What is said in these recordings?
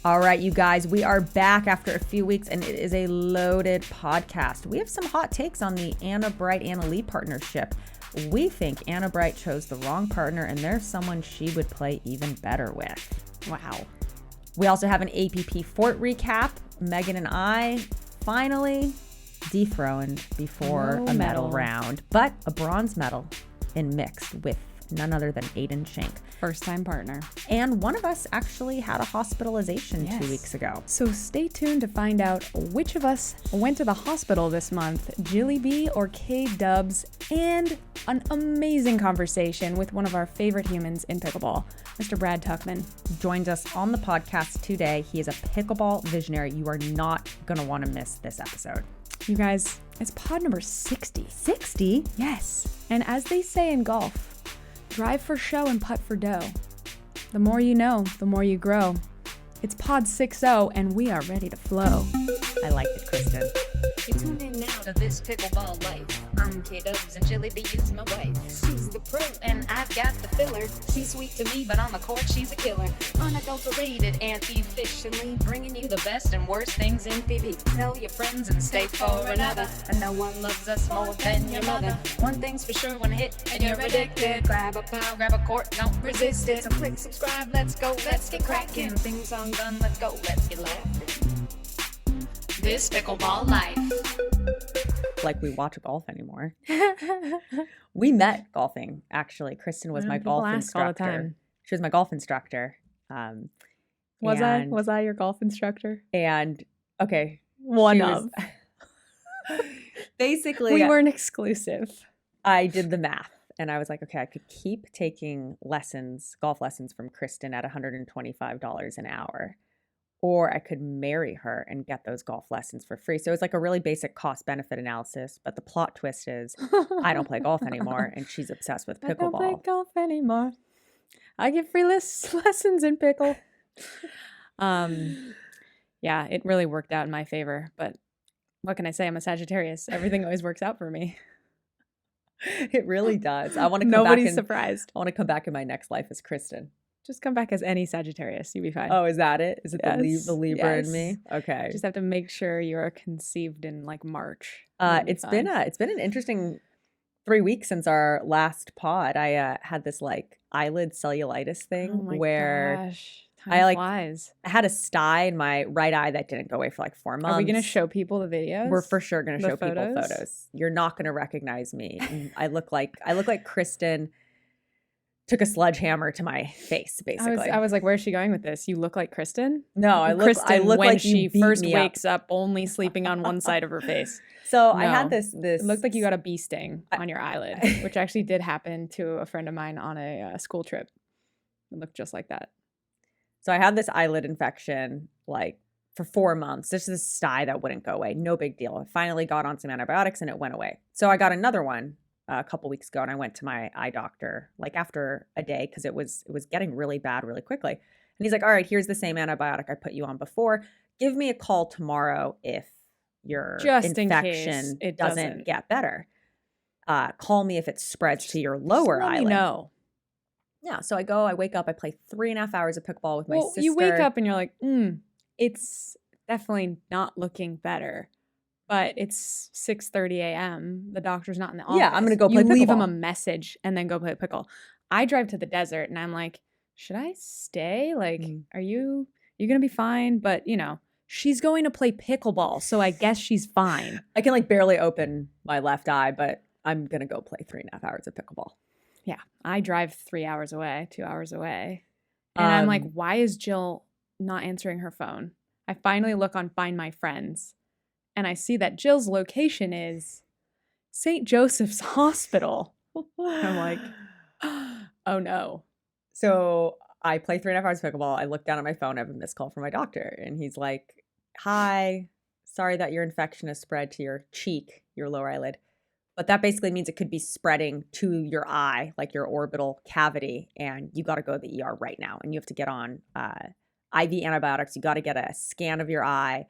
All right, you guys, we are back after a few weeks, and it is a loaded podcast. We have some hot takes on the Anna Bright-Anna Lee partnership. We think Anna Bright chose the wrong partner, and there's someone she would play even better with. Wow. We also have an APP Fort recap. Megan and I finally dethroned before a medal round, but a bronze medal in mixed with none other than Aiden Shank. First-time partner. And one of us actually had a hospitalization 2 weeks ago. So stay tuned to find out which of us went to the hospital this month, Jilly B or K-Dubs, and an amazing conversation with one of our favorite humans in pickleball, Mr. Brad Tuckman. Joins us on the podcast today. He is a pickleball visionary. You are not going to want to miss this episode. You guys, it's pod number 60. 60? Yes. And as they say in golf, drive for show and putt for dough. The more you know, the more you grow. It's pod 60 and we are ready to flow. I liked it, Kristen. You tune in now to this pickleball life. I'm K-Dubs and Jilly B is my wife. She's the pro and I've got the filler. She's sweet to me, but on the court she's a killer. Unadulterated and efficiently bringing you the best and worst things in PB. Tell your friends and stay for another. And no one loves us more than your mother. One thing's for sure, one hit and you're addicted. Grab a pile, grab a court, don't resist it. So click subscribe, let's go, let's get cracking. Things song done, let's go, let's get laughing. This pickleball life. Like we watch golf anymore. We met golfing, actually. Kristen was my golf instructor. All the time. She was my golf instructor. Was I your golf instructor? And okay. Basically, we weren't exclusive. I did the math and I was like, okay, I could keep taking golf lessons from Kristen at $125 an hour. Or I could marry her and get those golf lessons for free. So it's like a really basic cost-benefit analysis. But the plot twist is I don't play golf anymore, and she's obsessed with pickleball. I don't play golf anymore. I get free lessons in pickle. Yeah, it really worked out in my favor. But what can I say? I'm a Sagittarius. Everything always works out for me. It really does. I want to come Nobody's surprised. I want to come back in my next life as Kristen. Just come back as any Sagittarius. You'll be fine. Oh, is that it? Is it yes. the Libra in me? Okay. Just have to make sure you're conceived in like March. It's been an interesting 3 weeks since our last pod. I had this like eyelid cellulitis thing gosh. Time flies. I had a sty in my right eye that didn't go away for like 4 months. Are we going to show people the videos? We're for sure going to show people photos. You're not going to recognize me. I look like Kristen took a sledgehammer to my face, basically. I was like, where's she going with this? You look like Kristen? No, I look when like she first wakes up only sleeping on one side of her face. So no, I had this. It looked like you got a bee sting on your eyelid, which actually did happen to a friend of mine on a school trip. It looked just like that. So I had this eyelid infection like for 4 months. This is a sty that wouldn't go away. No big deal. I finally got on some antibiotics and it went away. So I got another one a couple weeks ago and I went to my eye doctor like after a day because it was getting really bad really quickly. And he's like, all right, here's the same antibiotic I put you on before. Give me a call tomorrow if your infection doesn't get better. Call me if it spreads to your lower eyelid. No. Yeah. So I wake up, I play 3.5 hours of pickleball with my sister. You wake up and you're like, it's definitely not looking better. But it's 6:30 a.m. The doctor's not in the office. Yeah, I'm going to go play pickleball. You leave him a message and then go play pickle. I drive to the desert and I'm like, should I stay? Like, are you going to be fine? But, she's going to play pickleball, so I guess she's fine. I can like barely open my left eye, but I'm going to go play 3.5 hours of pickleball. Yeah, I drive 3 hours away, 2 hours away. And I'm like, why is Jill not answering her phone? I finally look on Find My Friends. And I see that Jill's location is St. Joseph's Hospital. I'm like, oh no. So I play 3.5 hours of pickleball. I look down at my phone. I have a missed call from my doctor. And he's like, hi, sorry that your infection has spread to your cheek, your lower eyelid. But that basically means it could be spreading to your eye, like your orbital cavity. And you got to go to the ER right now. And you have to get on IV antibiotics. You got to get a scan of your eye.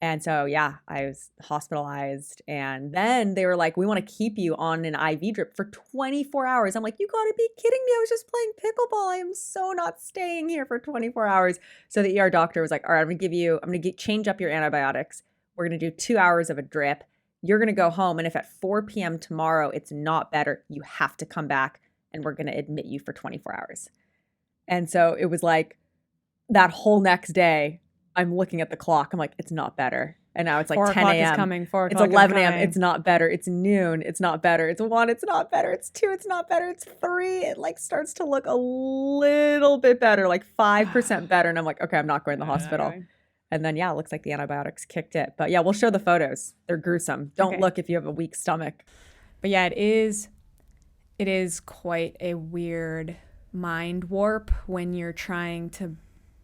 And so, yeah, I was hospitalized. And then they were like, we want to keep you on an IV drip for 24 hours. I'm like, you got to be kidding me. I was just playing pickleball. I am so not staying here for 24 hours. So the ER doctor was like, all right, I'm going to change up your antibiotics. We're going to do 2 hours of a drip. You're going to go home. And if at 4 p.m. tomorrow it's not better, you have to come back and we're going to admit you for 24 hours. And so it was like that whole next day, I'm looking at the clock. I'm like, it's not better. And now it's like 10 a.m. Is coming. 4 It's o'clock 11 is a.m. coming. It's not better. It's noon. It's not better. It's 1. It's not better. It's 2. It's not better. It's 3. It like starts to look a little bit better, like 5% better. And I'm like, okay, I'm not going to the hospital. And then, yeah, it looks like the antibiotics kicked it. But yeah, we'll show the photos. They're gruesome. Don't look if you have a weak stomach. But yeah, it is quite a weird mind warp when you're trying to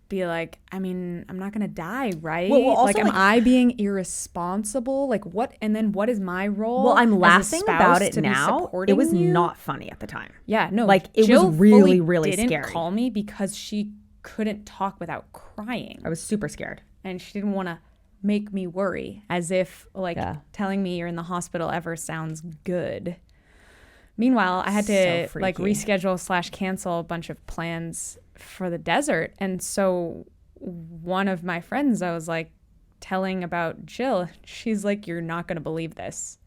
be like, I mean, I'm not gonna die, right? Well, also, like, am I being irresponsible? Like, what? And then what is my role? Well, I'm as a laughing spouse about it to be now. It supporting was you? not funny at the time. Yeah, no. Like, it Jill was really, fully really didn't scary. call me because she couldn't talk without crying, I was super scared. and she didn't want to make me worry, as if like telling me you're in the hospital ever sounds good. Meanwhile, I had to So like freaky. reschedule / cancel a bunch of plans for the desert. And so one of my friends, I was like telling about Jill, she's like, you're not going to believe this.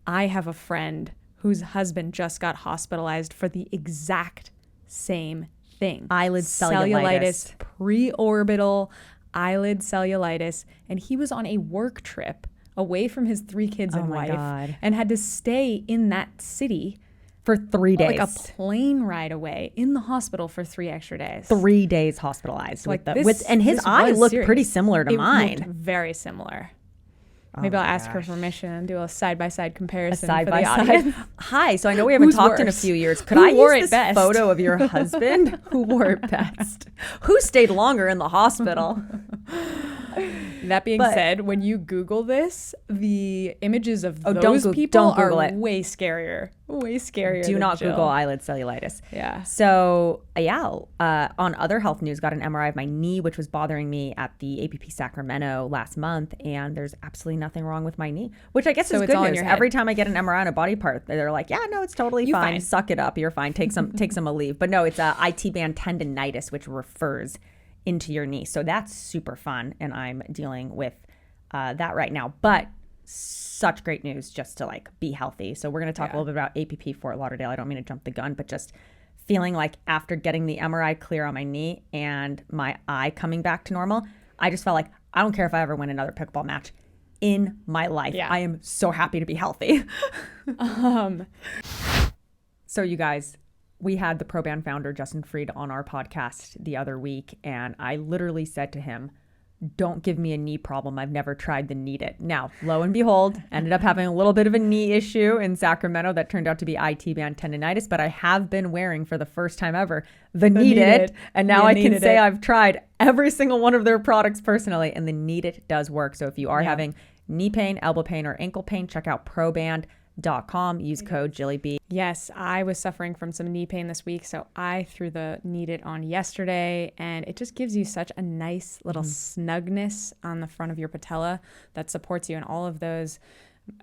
I have a friend whose husband just got hospitalized for the exact same thing. Eyelid cellulitis. Preorbital eyelid cellulitis. And he was on a work trip away from his 3 kids and my wife God. and had to stay in that city For 3 days. like a plane ride away in the hospital for 3 extra days. 3 days hospitalized. Like And his this eye was looked serious. pretty similar to It mine. looked very similar. Maybe I'll ask her permission and do a side-by-side comparison Side for by the side. audience. Hi. So I know we haven't Who's talked in a worse? few years. Could Who I wore use it this best? photo of your husband? Who wore it best? Who stayed longer in the hospital? That being But- said, when you Google this, the images of don't those Goo- people don't Google are it. way scarier. Way scarier. Do than not Jill. Google eyelid cellulitis. Yeah. So on other health news, got an MRI of my knee, which was bothering me at the APP Sacramento last month, and there's absolutely nothing wrong with my knee, which I guess So is it's good all in news. your head. Every time I get an MRI on a body part, they're like, yeah, no, it's totally You fine. fine. Suck it up. You're fine. Take some Aleve. But no, it's a IT band tendonitis, which refers into your knee. So that's super fun, and I'm dealing with that right now. But such great news just to like be healthy. So we're going to talk a little bit about APP Fort Lauderdale. I don't mean to jump the gun, but just feeling like after getting the MRI clear on my knee and my eye coming back to normal, I just felt like I don't care if I ever win another pickleball match in my life. Yeah. I am so happy to be healthy. So you guys, we had the Pro Band founder, Justin Freed, on our podcast the other week, and I literally said to him, don't give me a knee problem. I've never tried the Need It. Now, lo and behold, ended up having a little bit of a knee issue in Sacramento that turned out to be IT band tendonitis, but I have been wearing for the first time ever the Need It. And now I can say I've tried every single one of their products personally, and the Need It does work. So if you are having knee pain, elbow pain, or ankle pain, check out proband.com. Use code JillyB. Yes, I was suffering from some knee pain this week, so I threw the Need It on yesterday, and it just gives you such a nice little snugness on the front of your patella that supports you in all of those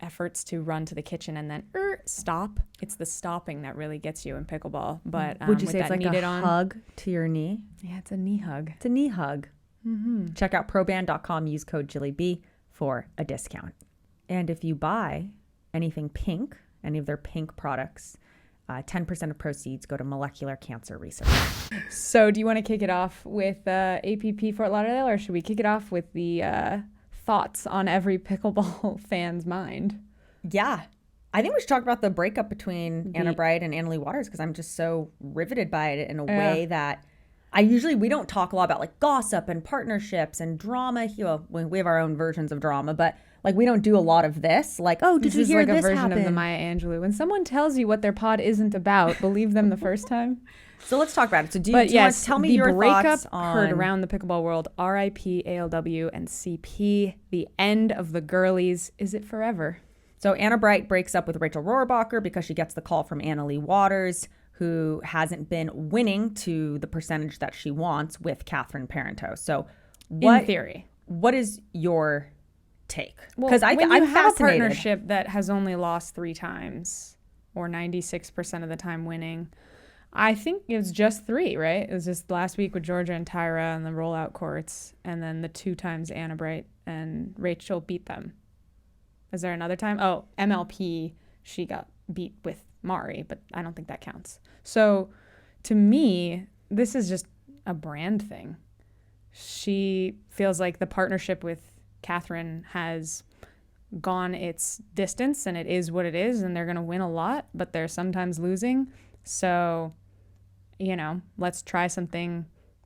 efforts to run to the kitchen and then stop. It's the stopping that really gets you in pickleball. But Would you with say it's that like Need a It on, hug to your knee? yeah, it's a knee hug. It's a knee hug. Check out proband.com. Use code JillyB for a discount. And if you buy anything pink, any of their pink products, 10% of proceeds go to molecular cancer research. So do you want to kick it off with APP Fort Lauderdale, or should we kick it off with the thoughts on every pickleball fan's mind? Yeah. I think we should talk about the breakup between Anna Bright and Annalie Waters, because I'm just so riveted by it in a way that we don't talk a lot about like gossip and partnerships and drama. Well, we have our own versions of drama, but like we don't do a lot of this. Like, oh, did you hear like this a version happen? of the Maya Angelou. When someone tells you what their pod isn't about, believe them the first time. So let's talk about it. So do you want to tell me the your breakup thoughts on heard around the pickleball world? RIP ALW and CP. The end of the girlies. Is it forever? So Anna Bright breaks up with Rachel Rohrabacher because she gets the call from Annalie Waters, who hasn't been winning to the percentage that she wants with Catherine Parenteau. So In theory. what is your take? Well, Because when you I'm have fascinated. a partnership that has only lost 3 times or 96% of the time winning, I think it was just 3, right? It was just last week with Jorja and Tyra on the rollout courts, and then the 2 times Anna Bright and Rachel beat them. Is there another time? Oh, MLP, she got beat with Mari, but I don't think that counts. So to me, this is just a brand thing. She feels like the partnership with Catherine has gone its distance, and it is what it is, and they're going to win a lot, but they're sometimes losing. So, let's try something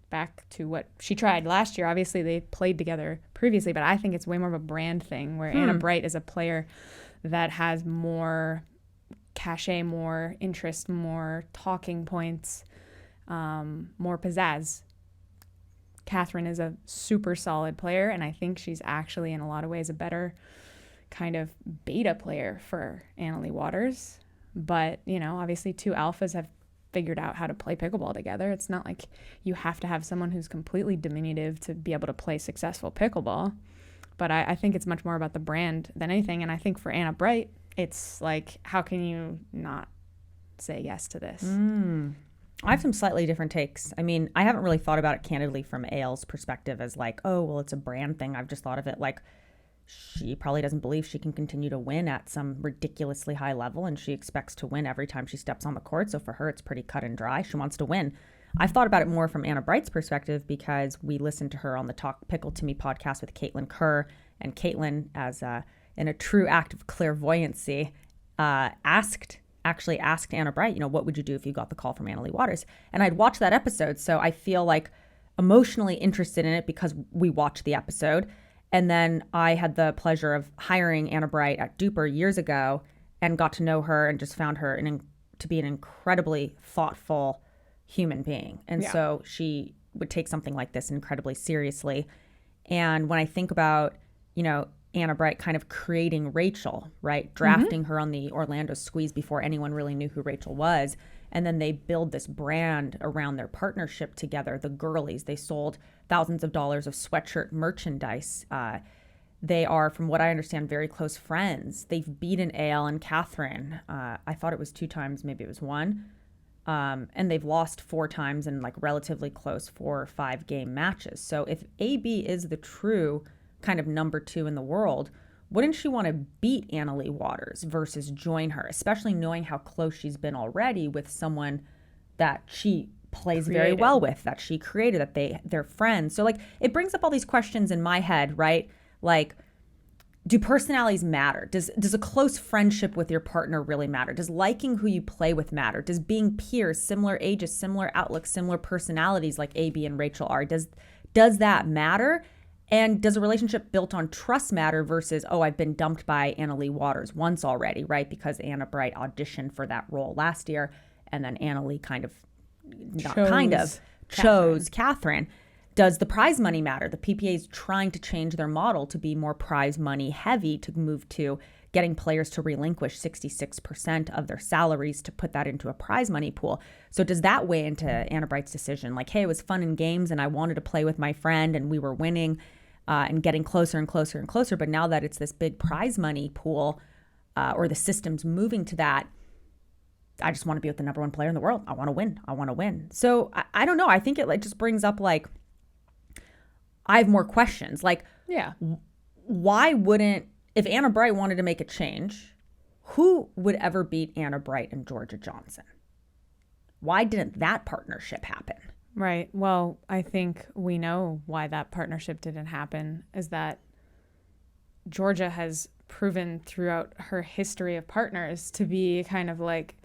back to what she tried last year. Obviously, they played together previously, but I think it's way more of a brand thing where Anna Bright is a player that has more cachet, more interest, more talking points, more pizzazz. Catherine is a super solid player, and I think she's actually in a lot of ways a better kind of beta player for Annalie Waters. But, obviously 2 alphas have figured out how to play pickleball together. It's not like you have to have someone who's completely diminutive to be able to play successful pickleball. But I think it's much more about the brand than anything. And I think for Anna Bright, it's like, how can you not say yes to this? I have some slightly different takes. I mean, I haven't really thought about it candidly from AL's perspective as like, oh, well, it's a brand thing. I've just thought of it like she probably doesn't believe she can continue to win at some ridiculously high level, and she expects to win every time she steps on the court. So for her, it's pretty cut and dry. She wants to win. I've thought about it more from Anna Bright's perspective because we listened to her on the Talk Pickle to Me podcast with Caitlin Kerr, and Caitlin, as in a true act of clairvoyancy, asked Anna Bright, what would you do if you got the call from Annalie Waters? And I'd watched that episode, so I feel like emotionally interested in it because we watched the episode. And then I had the pleasure of hiring Anna Bright at Duper years ago and got to know her and just found her to be an incredibly thoughtful human being. And so she would take something like this incredibly seriously. And when I think about, Anna Bright kind of creating Rachel, right? Drafting her on the Orlando Squeeze before anyone really knew who Rachel was. And then they build this brand around their partnership together, the Girlies. They sold thousands of dollars of sweatshirt merchandise. They are, from what I understand, very close friends. They've beaten AL and Catherine. I thought it was 2 times, maybe it was 1. And they've lost 4 times in like relatively close 4 or 5 game matches. So if AB is the true kind of number 2 in the world, wouldn't she want to beat Annalie Waters versus join her, especially knowing how close she's been already with someone that she plays very well with, that she created, that they're friends. So like it brings up all these questions in my head, right? Like, do personalities matter? Does a close friendship with your partner really matter? Does liking who you play with matter? Does being peers, similar ages, similar outlooks, similar personalities like AB and Rachel are, does that matter? And does a relationship built on trust matter versus, oh, I've been dumped by Annalie Waters once already, right? Because Anna Bright auditioned for that role last year, and then Annalie chose Catherine. Does the prize money matter? The PPA is trying to change their model to be more prize money heavy, to move to getting players to relinquish 66% of their salaries to put that into a prize money pool. So does that weigh into Anna Bright's decision? Like, hey, it was fun in games and I wanted to play with my friend and we were winning and getting closer and closer and closer. But now that it's this big prize money pool or the system's moving to that, I just want to be with the number 1 player in the world. I want to win. So I don't know. I think it just brings up like, I have more questions. Like, why wouldn't, if Anna Bright wanted to make a change, who would ever beat Anna Bright and Jorja Johnson? Why didn't that partnership happen? Right. Well, I think we know why that partnership didn't happen, is that Jorja has proven throughout her history of partners to be kind of like,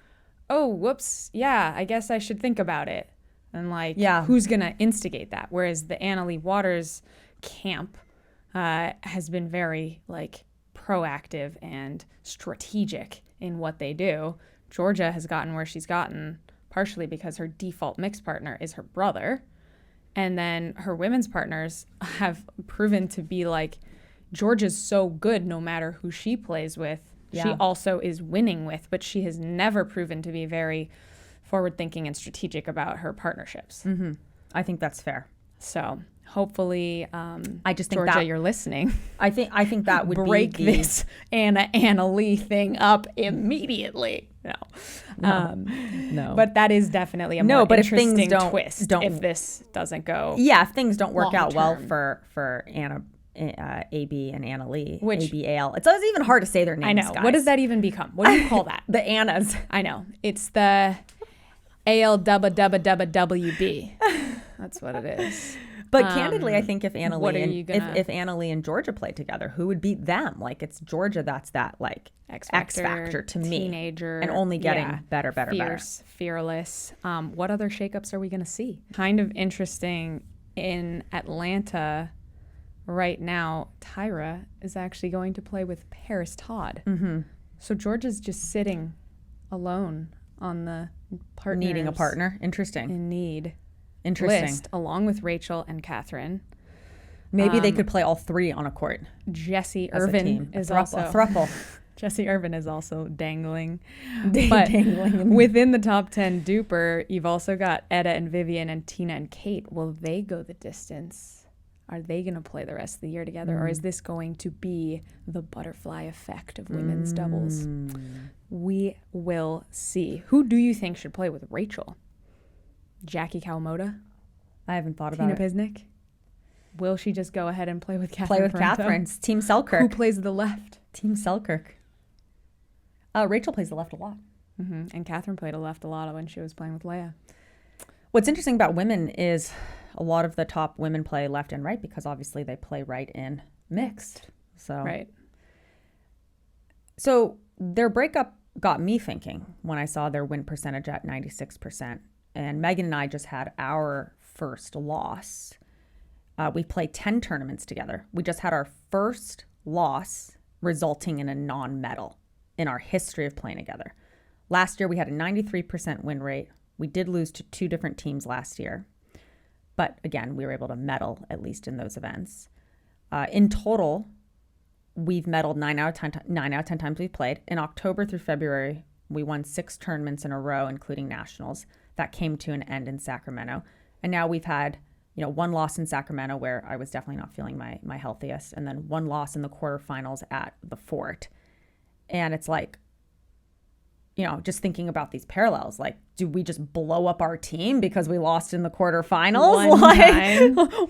oh, whoops, yeah, I guess I should think about it. And like, who's going to instigate that? Whereas the Annalie Waters camp has been very like proactive and strategic in what they do. Jorja has gotten where she's gotten partially because her default mixed partner is her brother. And then her women's partners have proven to be like, Jorja's so good no matter who she plays with. Yeah. She also is winning with, but she has never proven to be very forward-thinking and strategic about her partnerships. I think that's fair. So Hopefully, I just think Jorja, that you're listening. I think that would break be this Anna Lee thing up immediately. No. But that is definitely a more interesting twist if this doesn't go. Yeah, if things don't work out well term. for Anna, AB and Anna Lee, Which ABAL. It's even hard to say their names. I know. Guys. What does that even become? What do you call that? The Annas. I know. It's the ALWB. That's what it is. But candidly, I think if Anna Lee if Anna Lee and Jorja play together, who would beat them? Like, it's Jorja that's that like X factor to me, teenager, and only getting better, fierce, fearless. What other shakeups are we going to see? Kind of interesting in Atlanta right now. Tyra is actually going to play with Paris Todd. Mm-hmm. So Georgia's just sitting alone on the partners needing a partner. Interesting. In need. Interesting. List, along with Rachel and Catherine. Maybe they could play all three on a court. Jesse Irvin is also a thruple. Jesse Irvin is also dangling. Dangling. Within the top 10 duper, you've also got Etta and Vivian and Tina and Kate. Will they go the distance? Are they going to play the rest of the year together? Or is this going to be the butterfly effect of women's doubles? We will see. Who do you think should play with Rachel? Jackie Kawamoto? I haven't thought about it. Tina Pisnik? Will she just go ahead and play with Catherine? Play with Parenteau? Catherine's Team Selkirk. Who plays the left? Team Selkirk. Rachel plays the left a lot. Mm-hmm. And Catherine played a left a lot when she was playing with Leia. What's interesting about women is a lot of the top women play left and right because obviously they play right in mixed. Right. So their breakup got me thinking when I saw their win percentage at 96%. And Megan and I just had our first loss. We played 10 tournaments together. We just had our first loss resulting in a non-medal in our history of playing together. Last year, we had a 93% win rate. We did lose to 2 different teams last year. But again, we were able to medal, at least in those events. In total, we've medaled 9 out of 10 times we've played. In October through February, we won 6 tournaments in a row, including nationals. That came to an end in Sacramento. And now we've had, 1 loss in Sacramento where I was definitely not feeling my healthiest. And then 1 loss in the quarterfinals at the Fort. And it's like, just thinking about these parallels, like, do we just blow up our team because we lost in the quarterfinals?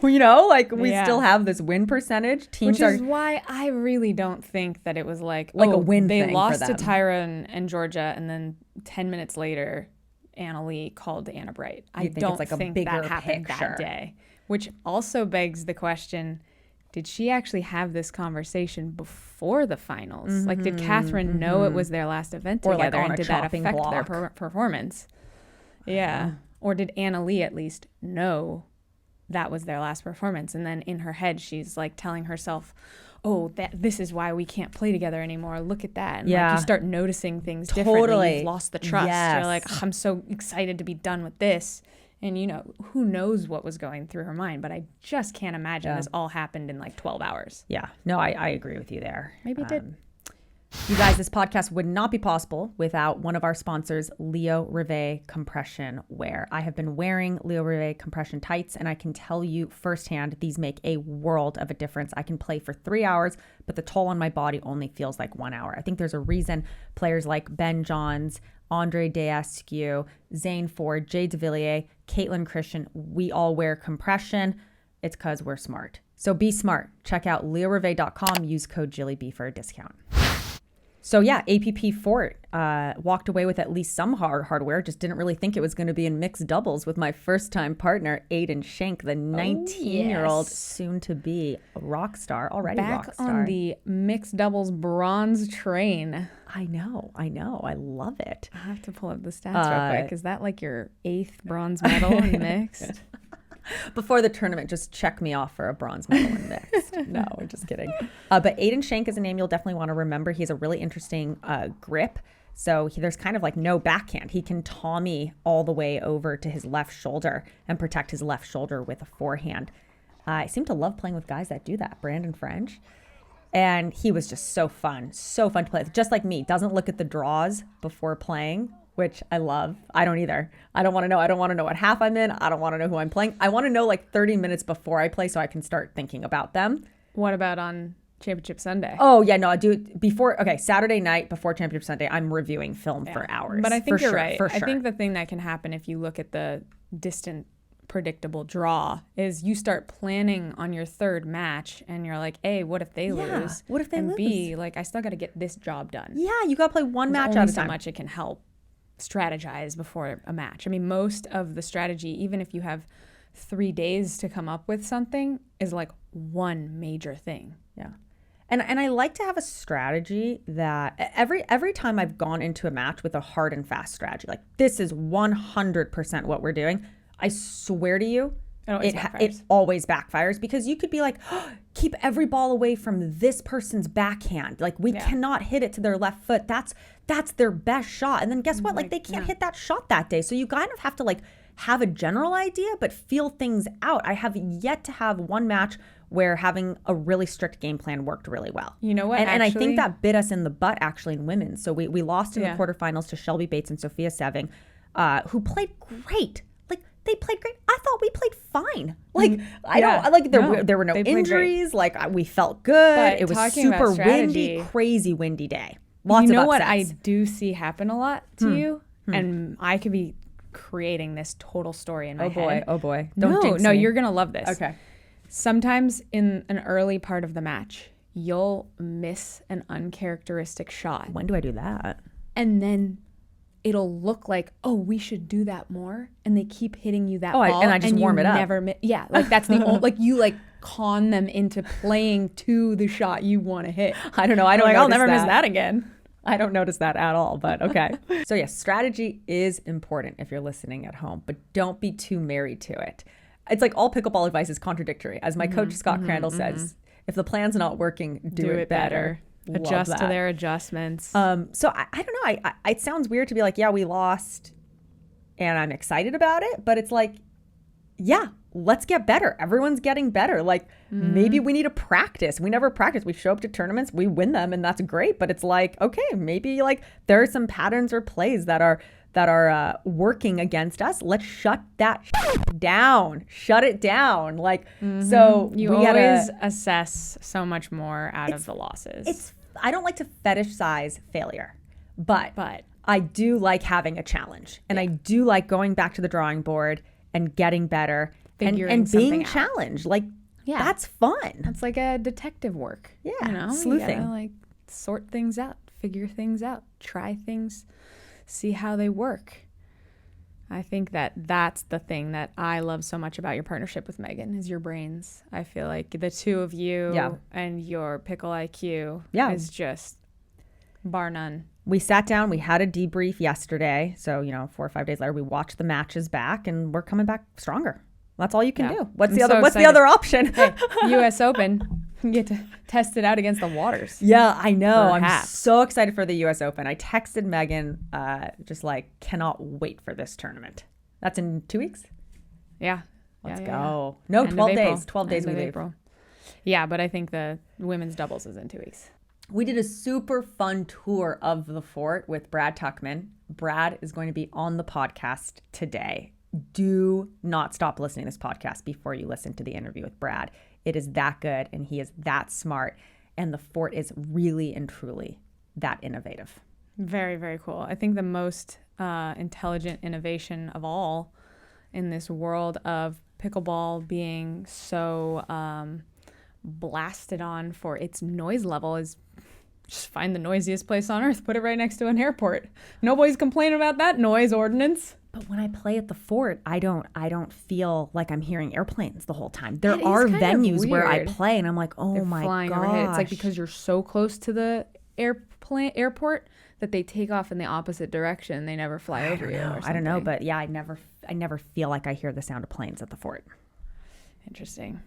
We still have this win percentage. Which is why I really don't think that it was like a win they thing lost for to them. Tyra and Jorja, and then 10 minutes later, Anna Lee called Anna Bright. I don't think that happened that day. Which also begs the question, did she actually have this conversation before the finals? Mm-hmm, like, did Catherine know it was their last event or together, on and a did that chopping affect block? their performance? Yeah. Or did Anna Lee at least know that was their last performance? And then in her head, she's like telling herself, oh, this is why we can't play together anymore. Look at that. And you start noticing things differently. You've lost the trust. Yes. You're like, I'm so excited to be done with this. And, who knows what was going through her mind. But I just can't imagine this all happened in like 12 hours. Yeah. No, I agree with you there. Maybe it did. You guys, this podcast would not be possible without one of our sponsors, Leo Rivet Compression Wear. I have been wearing Leo Rivet compression tights, and I can tell you firsthand, these make a world of a difference. I can play for 3 hours, but the toll on my body only feels like 1 hour. I think there's a reason players like Ben Johns, Andre Deaskew, Zane Ford, Jay DeVilliers, Caitlin Christian, we all wear compression. It's because we're smart. So be smart. Check out leorivet.com. Use code JillyB for a discount. So yeah, APP Fort walked away with at least some hardware. Just didn't really think it was going to be in mixed doubles with my first-time partner, Aiden Schenk, the 19-year-old soon-to-be rock star, already back rock star. on the mixed doubles bronze train. I know. I love it. I have to pull up the stats real quick. Is that like your 8th bronze medal in mixed? Before the tournament, just check me off for a bronze medal in mixed. No, we're just kidding. But Aiden Schenk is a name you'll definitely want to remember. He has a really interesting grip. So there's kind of like no backhand. He can Tommy all the way over to his left shoulder and protect his left shoulder with a forehand. I seem to love playing with guys that do that. Brandon French. And he was just so fun to play with. Just like me, doesn't look at the draws before playing. which I love. I don't either. I don't want to know. I don't want to know what half I'm in. I don't want to know who I'm playing. I want to know like 30 minutes before I play so I can start thinking about them. What about on Championship Sunday? Oh, yeah. No, I do it before. Okay. Saturday night before Championship Sunday, I'm reviewing film for hours. But I think you're sure, right. For sure. I think the thing that can happen if you look at the distant predictable draw is you start planning on your third match and you're like, A, what if they lose? What if they and lose? B, like, I still got to get this job done. Yeah, you got to play one match only at a so time. much it can help strategize before a match. I mean, most of the strategy, even if you have 3 days to come up with something, is like one major thing. Yeah. And I like to have a strategy that every time I've gone into a match with a hard and fast strategy, like this is 100% what we're doing, I swear to you, it always backfires because you could be like, oh, keep every ball away from this person's backhand. Like we cannot hit it to their left foot. That's their best shot. And then guess what? Like they can't hit that shot that day. So you kind of have to like have a general idea, but feel things out. I have yet to have one match where having a really strict game plan worked really well. You know what? And I think that bit us in the butt actually in women's. So we lost in the quarterfinals to Shelby Bates and Sophia Seving, who played great. They played great. I thought we played fine. Like there were no injuries. Like we felt good. But it was super windy, crazy windy day. Lots of upsets. What I do see happen a lot to you, and I could be creating this total story in my head. Oh boy. No, you're gonna love this. Okay. Sometimes in an early part of the match, you'll miss an uncharacteristic shot. When do I do that? And then it'll look like, oh, we should do that more. And they keep hitting you that ball. And I just warm it up. Like that's the old, like you like con them into playing to the shot you want to hit. I don't know. I'll never miss that again. I don't notice that at all, but okay. So yes, strategy is important if you're listening at home, but don't be too married to it. It's like all pickleball advice is contradictory. As my coach, Scott Crandall says, if the plan's not working, do it better. Adjust to their adjustments. So I don't know. It sounds weird to be like, yeah, we lost and I'm excited about it. But it's like, yeah, let's get better. Everyone's getting better. Like maybe we need to practice. We never practice. We show up to tournaments, we win them, and that's great. But it's like, okay, maybe like there are some patterns or plays that are working against us. Let's shut that down. Shut it down. Like so you always assess so much more out of the losses. I don't like to fetishize failure, but I do like having a challenge, and I do like going back to the drawing board and getting better and being challenged. Like that's fun. That's like a detective work. Yeah, you know, sleuthing. You gotta, like sort things out, figure things out, try things, see how they work. I think that's the thing that I love so much about your partnership with Megan is your brains. I feel like the two of you and your pickle IQ is just bar none. We sat down, we had a debrief yesterday. So, 4 or 5 days later, we watched the matches back and we're coming back stronger. That's all you can do. What's the other option? Hey, US Open. You get to test it out against the waters. Yeah, I know. I'm so excited for the US Open. I texted Megan, just like, cannot wait for this tournament. That's in 2 weeks? Yeah. Let's go. No, 12 days. 12 days we leave. April. Yeah, but I think the women's doubles is in 2 weeks. We did a super fun tour of the fort with Brad Tuckman. Brad is going to be on the podcast today. Do not stop listening to this podcast before you listen to the interview with Brad. It is that good and he is that smart. And the fort is really and truly that innovative. Very, very cool. I think the most intelligent innovation of all in this world of pickleball being so blasted on for its noise level is just find the noisiest place on earth, put it right next to an airport. Nobody's complaining about that noise ordinance. But when I play at the fort, I don't feel like I'm hearing airplanes the whole time. There are venues where I play and I'm like, oh, they're my god. It's like because you're so close to the airport that they take off in the opposite direction. They never fly over you. I don't know, but yeah, I never feel like I hear the sound of planes at the fort. Interesting.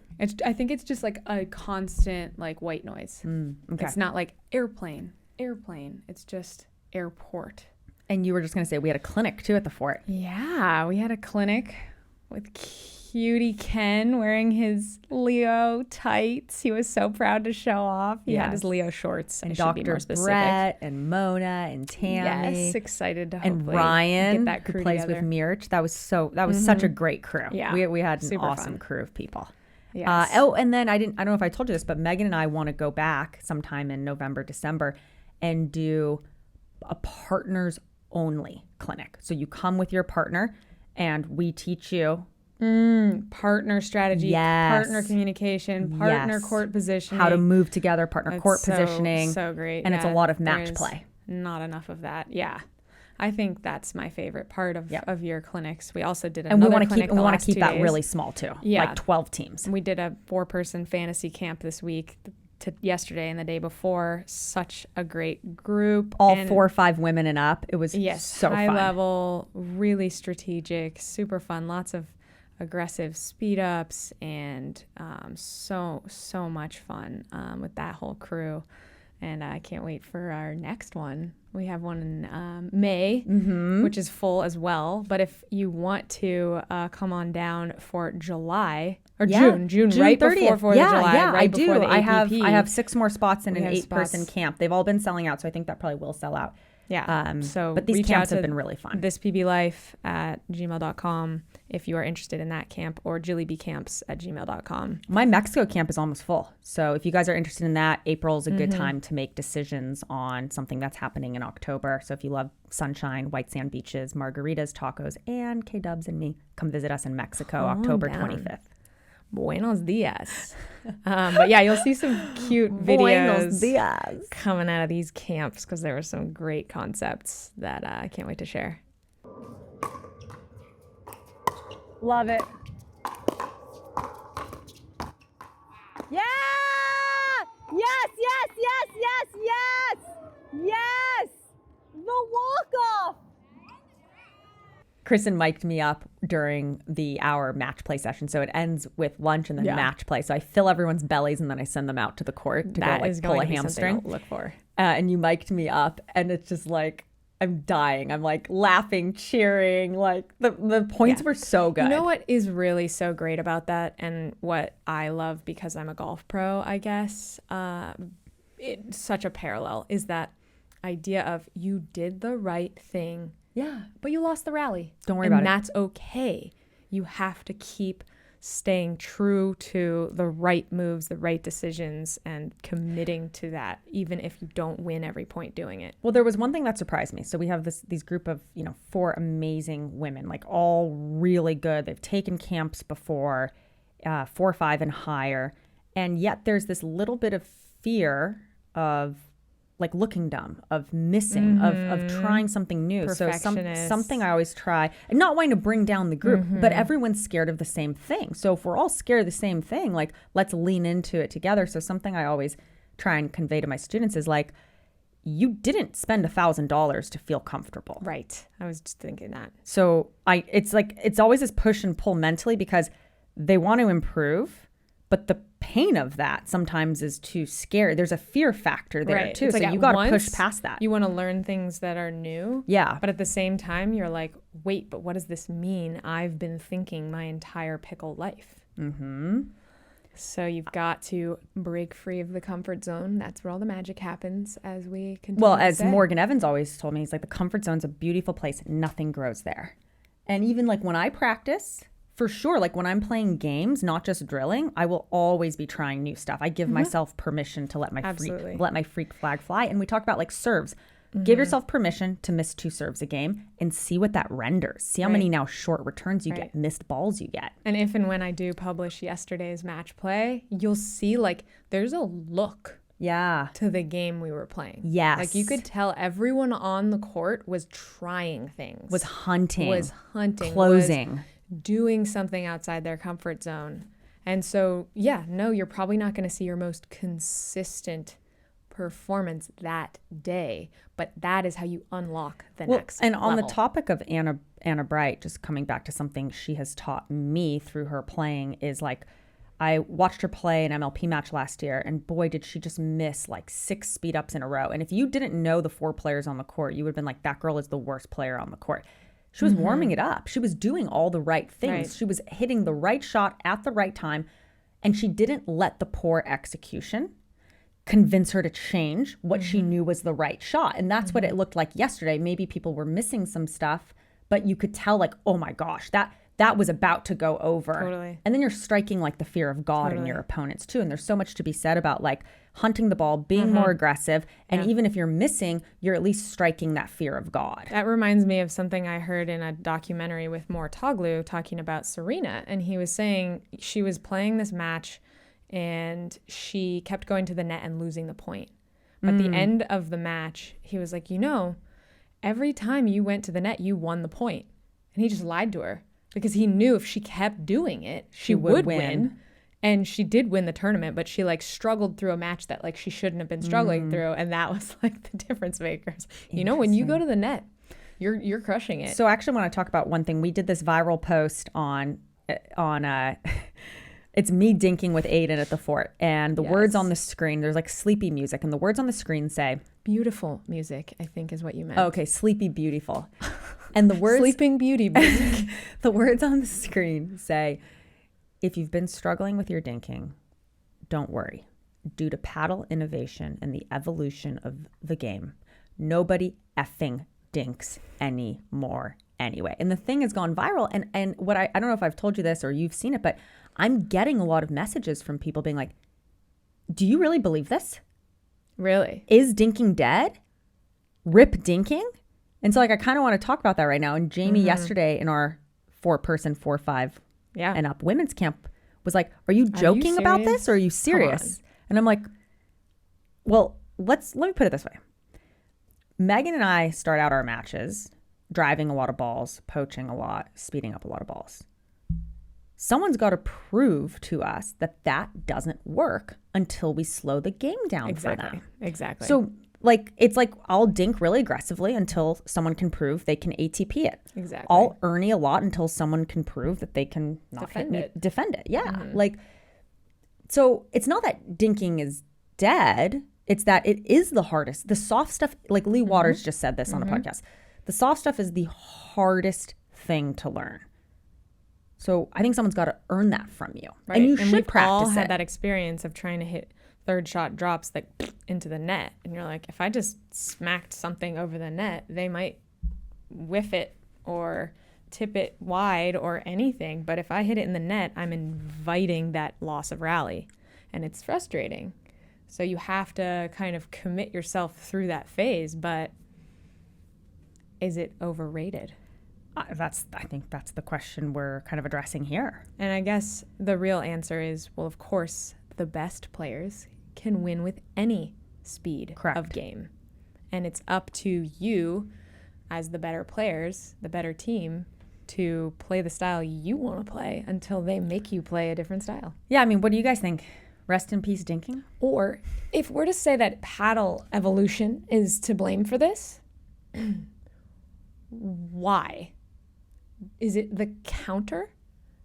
I think it's just like a constant like white noise. Okay. It's not like airplane. It's just airport. And you were just going to say we had a clinic too at the fort. Yeah, we had a clinic with cutie Ken wearing his Leo tights. He was so proud to show off. He had his Leo shorts. And I should be more Dr. specific. Brett and Mona and Tammy. Yes, excited to and hopefully Ryan, get that crew who plays together. with Mirch. That was such a great crew. Yeah, we had an super awesome fun. crew of people. Yes. And then I don't know if I told you this, but Megan and I want to go back sometime in November, December, and do a partners only clinic. So you come with your partner, and we teach you Partner strategy, partner communication, partner court positioning. how to move together, partner court positioning. So great. And it's a lot of match there's play. Not enough of that. Yeah. I think that's my favorite part of your clinics. We also did And another we want clinic to keep that really small too. Yeah. Like 12 teams. We did a 4-person fantasy camp this week to yesterday and the day before. Such a great group. All and 4 or 5 women and up. It was so high fun. level, really strategic, super fun. Lots of aggressive speed ups and so much fun with that whole crew. And I can't wait for our next one. We have one in May, which is full as well. But if you want to come on down for July or June right 30th. before 4th of July, Yeah, right I before do. the APP. I have 6 more spots in an have 8-person spots. camp. They've all been selling out, so I think that probably will sell out. Yeah. But these reach camps out have to been really fun. thispblife@gmail.com if you are interested in that camp, or jillybcamps@gmail.com. My Mexico camp is almost full. So if you guys are interested in that, April is a good time to make decisions on something that's happening in October. So if you love sunshine, white sand beaches, margaritas, tacos, and K-Dubs and me, come visit us in Mexico, October 25th. Buenos dias. But yeah, you'll see some cute Buenos videos dias. coming out of these camps because there were some great concepts that I can't wait to share. Love it. Yeah! Yes, yes, yes, yes, yes! Yes! The walk-off! Kristen mic'd me up during the hour match play session. So it ends with lunch and then match play. So I fill everyone's bellies and then I send them out to the court to go pull a hamstring. Look for. And you mic'd me up and it's just like, I'm dying. I'm like laughing, cheering. Like the points were so good. You know what is really so great about that, and what I love because I'm a golf pro, I guess, it's such a parallel, is that idea of you did the right thing. Yeah. But you lost the rally. Don't worry about it. And that's okay. You have to keep staying true to the right moves, the right decisions, and committing to that, even if you don't win every point doing it. Well, there was one thing that surprised me. So we have these group of, 4 amazing women, like all really good. They've taken camps before, 4 or 5 and higher. And yet there's this little bit of fear of like looking dumb, of missing, of trying something new. So something I always try, and not wanting to bring down the group, but everyone's scared of the same thing. So if we're all scared of the same thing, like let's lean into it together. So something I always try and convey to my students is like, you didn't spend $1,000 to feel comfortable. Right. I was just thinking that. So it's always this push and pull mentally because they want to improve, but the pain of that sometimes is too scary. There's a fear factor there too. It's so like you got to push past that. You want to learn things that are new. Yeah. But at the same time, you're like, wait, but what does this mean? I've been thinking my entire pickle life. Mm-hmm. So you've got to break free of the comfort zone. That's where all the magic happens, as we continue Well, to as say. Morgan Evans always told me, he's like, the comfort zone's a beautiful place. Nothing grows there. And even like when I practice, for sure, like when I'm playing games, not just drilling, I will always be trying new stuff. I give myself permission to let my freak flag fly. And we talk about like serves. Give yourself permission to miss 2 serves a game and see what that renders. See how many now short returns you get, missed balls you get. And if and when I do publish yesterday's match play, you'll see like there's a look to the game we were playing. Yes. Like you could tell everyone on the court was trying things. Was hunting. Closing. Doing something outside their comfort zone. And so, you're probably not going to see your most consistent performance that day, but that is how you unlock the next and on level. the topic of Anna Bright, just coming back to something she has taught me through her playing is like, I watched her play an MLP match last year, and boy, did she just miss like 6 speed ups in a row. And if you didn't know the 4 players on the court, you would have been like, that girl is the worst player on the court. She was warming it up. She was doing all the right things. Right. She was hitting the right shot at the right time. And she didn't let the poor execution convince her to change what she knew was the right shot. And that's what it looked like yesterday. Maybe people were missing some stuff, but you could tell like, oh my gosh, that was about to go over. Totally. And then you're striking like the fear of God in your opponents too. And there's so much to be said about like hunting the ball, being more aggressive. And even if you're missing, you're at least striking that fear of God. That reminds me of something I heard in a documentary with Toglu talking about Serena. And he was saying she was playing this match and she kept going to the net and losing the point. But the end of the match, he was like, every time you went to the net, you won the point. And he just lied to her because he knew if she kept doing it, she would win. And she did win the tournament, but she like struggled through a match that like she shouldn't have been struggling through. And that was like the difference makers. When you go to the net, you're crushing it. So actually, when I talk about one thing, we did this viral post on it's me dinking with Aiden at the fort. And the words on the screen, there's like sleepy music. And the words on the screen say, beautiful music, I think is what you meant. Okay, sleepy, beautiful. And the words... Sleeping Beauty music. The words on the screen say, if you've been struggling with your dinking, don't worry. Due to paddle innovation and the evolution of the game, nobody effing dinks anymore anyway. And the thing has gone viral. And what I don't know if I've told you this or you've seen it, but I'm getting a lot of messages from people being like, do you really believe this? Really? Is dinking dead? Rip dinking? And so like I kind of want to talk about that right now. And Jamie yesterday in our 4-person 4-5 and up women's camp was like, are you joking about this or are you serious? And I'm like, well, let me put it this way. Megan and I start out our matches driving a lot of balls, poaching a lot, speeding up a lot of balls. Someone's got to prove to us that that doesn't work until we slow the game down for them. Exactly. So like, it's like I'll dink really aggressively until someone can prove they can ATP it. Exactly. I'll Ernie a lot until someone can prove that they can not defend it. Yeah. Like, so it's not that dinking is dead. It's that it is the hardest. The soft stuff, like Lee Waters just said this on the podcast, the soft stuff is the hardest thing to learn. So I think someone's got to earn that from you. Right. And you and should we've practice all had it. that experience of trying to hit third shot drops like into the net. And you're like, if I just smacked something over the net, they might whiff it or tip it wide or anything. But if I hit it in the net, I'm inviting that loss of rally. And it's frustrating. So you have to kind of commit yourself through that phase. But is it overrated? I think that's the question we're kind of addressing here. And I guess the real answer is, well, of course, the best players can win with any speed of game. And it's up to you as the better players, the better team, to play the style you want to play until they make you play a different style. Yeah, I mean, what do you guys think? Rest in peace dinking? Or if we're to say that paddle evolution is to blame for this, why? Is it the counter?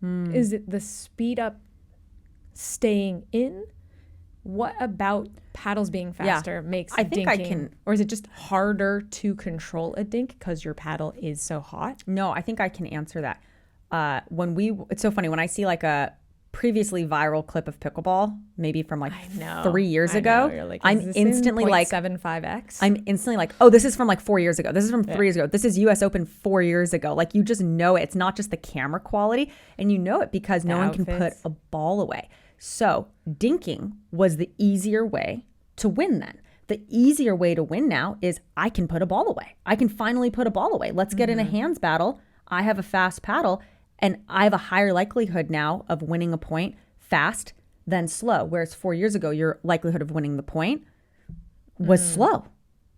Is it the speed up staying in? What about paddles being faster makes dinking? Or is it just harder to control a dink because your paddle is so hot? No, I think I can answer that. It's so funny when I see like a previously viral clip of pickleball, maybe from like 3 years ago, like, I'm instantly like 0.75x. I'm instantly like, oh, this is from like 4 years ago. This is from 3 years ago. This is US Open 4 years ago. Like you just know it. It's not just the camera quality, and you know it because no one can put a ball away. So dinking was the easier way to win then. The easier way to win now is I can put a ball away. I can finally put a ball away. Let's get in a hands battle. I have a fast paddle. And I have a higher likelihood now of winning a point fast than slow. Whereas 4 years ago, your likelihood of winning the point was slow,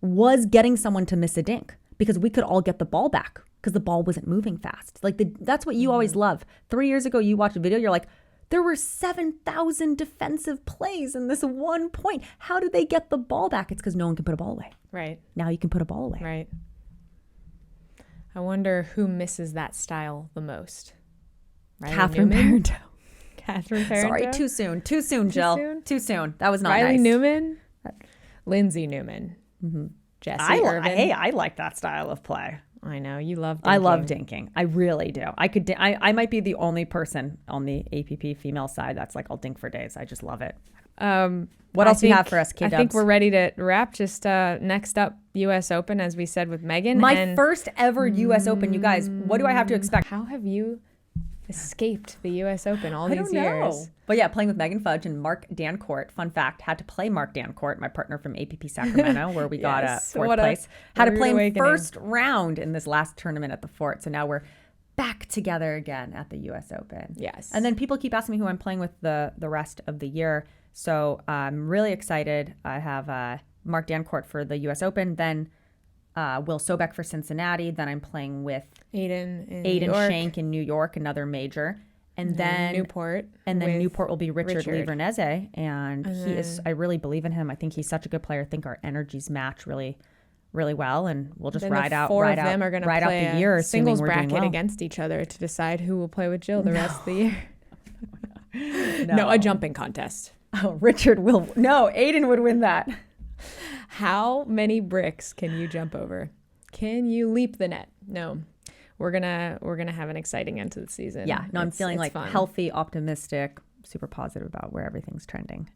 was getting someone to miss a dink because we could all get the ball back because the ball wasn't moving fast. Like that's what you always love. 3 years ago, you watch a video, you're like, there were 7,000 defensive plays in this 1 point. How did they get the ball back? It's because no one can put a ball away. Right. Now you can put a ball away. Right. I wonder who misses that style the most. Catherine Parento. Catherine Parento. Sorry, too soon. Too soon, Jill. Too soon. That was not Riley nice. Newman. Lindsay Newman. Jesse Irvin. I like that style of play. I know you love. I love dinking. dinking. I really do. I might be the only person on the APP female side that's like, I'll dink for days. I just love it. What else do you have for us, K-Dubs? I think we're ready to wrap. Just next up, U.S. Open, as we said with Megan. My first ever U.S. Open, you guys. What do I have to expect? How have you escaped the U.S. Open all I these don't know. years? But yeah, playing with Megan Fudge and Mark Dancourt. Fun fact, had to play Mark Dancourt, my partner from APP Sacramento, where we got a fourth place. Had to play him first round in this last tournament at the Fort. So now we're back together again at the U.S. Open. Yes. And then people keep asking me who I'm playing with the rest of the year. So I'm really excited. I have Mark Dancourt for the U.S. Open, then Will Sobeck for Cincinnati. Then I'm playing with Aiden Shank in New York, another major. And then Newport. And then Newport will be Richard Livernese. And he is, I really believe in him. I think he's such a good player. I think our energies match really, really well. And we'll just ride out the year. Singles bracket against each other to decide who will play with Jill the rest of the year. No, a jumping contest. Oh, Aiden would win that. How many bricks can you jump over? Can you leap the net? No. We're gonna have an exciting end to the season. Yeah, no, I'm feeling like fun. Healthy, optimistic, super positive about where everything's trending.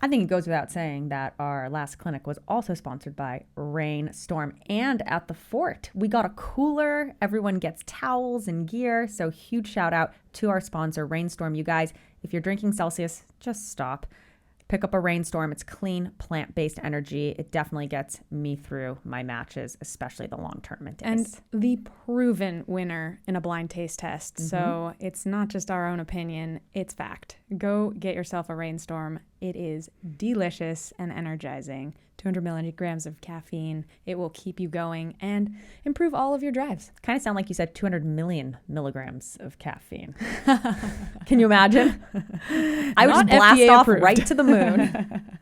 I think it goes without saying that our last clinic was also sponsored by Rainstorm and at the Fort. We got a cooler. Everyone gets towels and gear. So huge shout out to our sponsor, Rainstorm. You guys, if you're drinking Celsius, just stop. Pick up a Rainstorm. It's clean, plant-based energy. It definitely gets me through my matches, especially the long tournament days. And the proven winner in a blind taste test. Mm-hmm. So it's not just our own opinion, it's fact. Go get yourself a Rainstorm. It is delicious and energizing. 200 milligrams of caffeine. It will keep you going and improve all of your drives. Kind of sound like you said 200 million milligrams of caffeine. Can you imagine? I would just blast off right to the moon.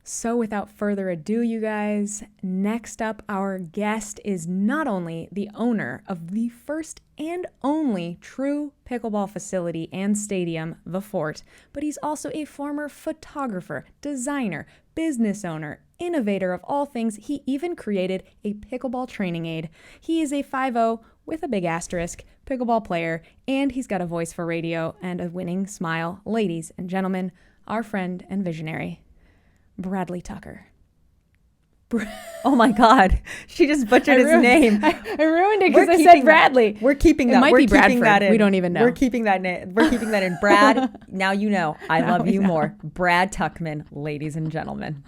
So without further ado, you guys, next up, our guest is not only the owner of the first and only true pickleball facility and stadium, The Fort, but he's also a former photographer, designer, business owner, innovator of all things. He even created a pickleball training aid. He is a 5-0 with a big asterisk pickleball player, and he's got a voice for radio and a winning smile. Ladies and gentlemen, our friend and visionary, Bradley Tucker. Oh my God. She just butchered his name. I ruined it because I said Bradley. We're keeping that. It might be Bradford. We don't even know. We're keeping that name. We're keeping that in. Brad, now you know. I love you more. Brad Tuckman, ladies and gentlemen.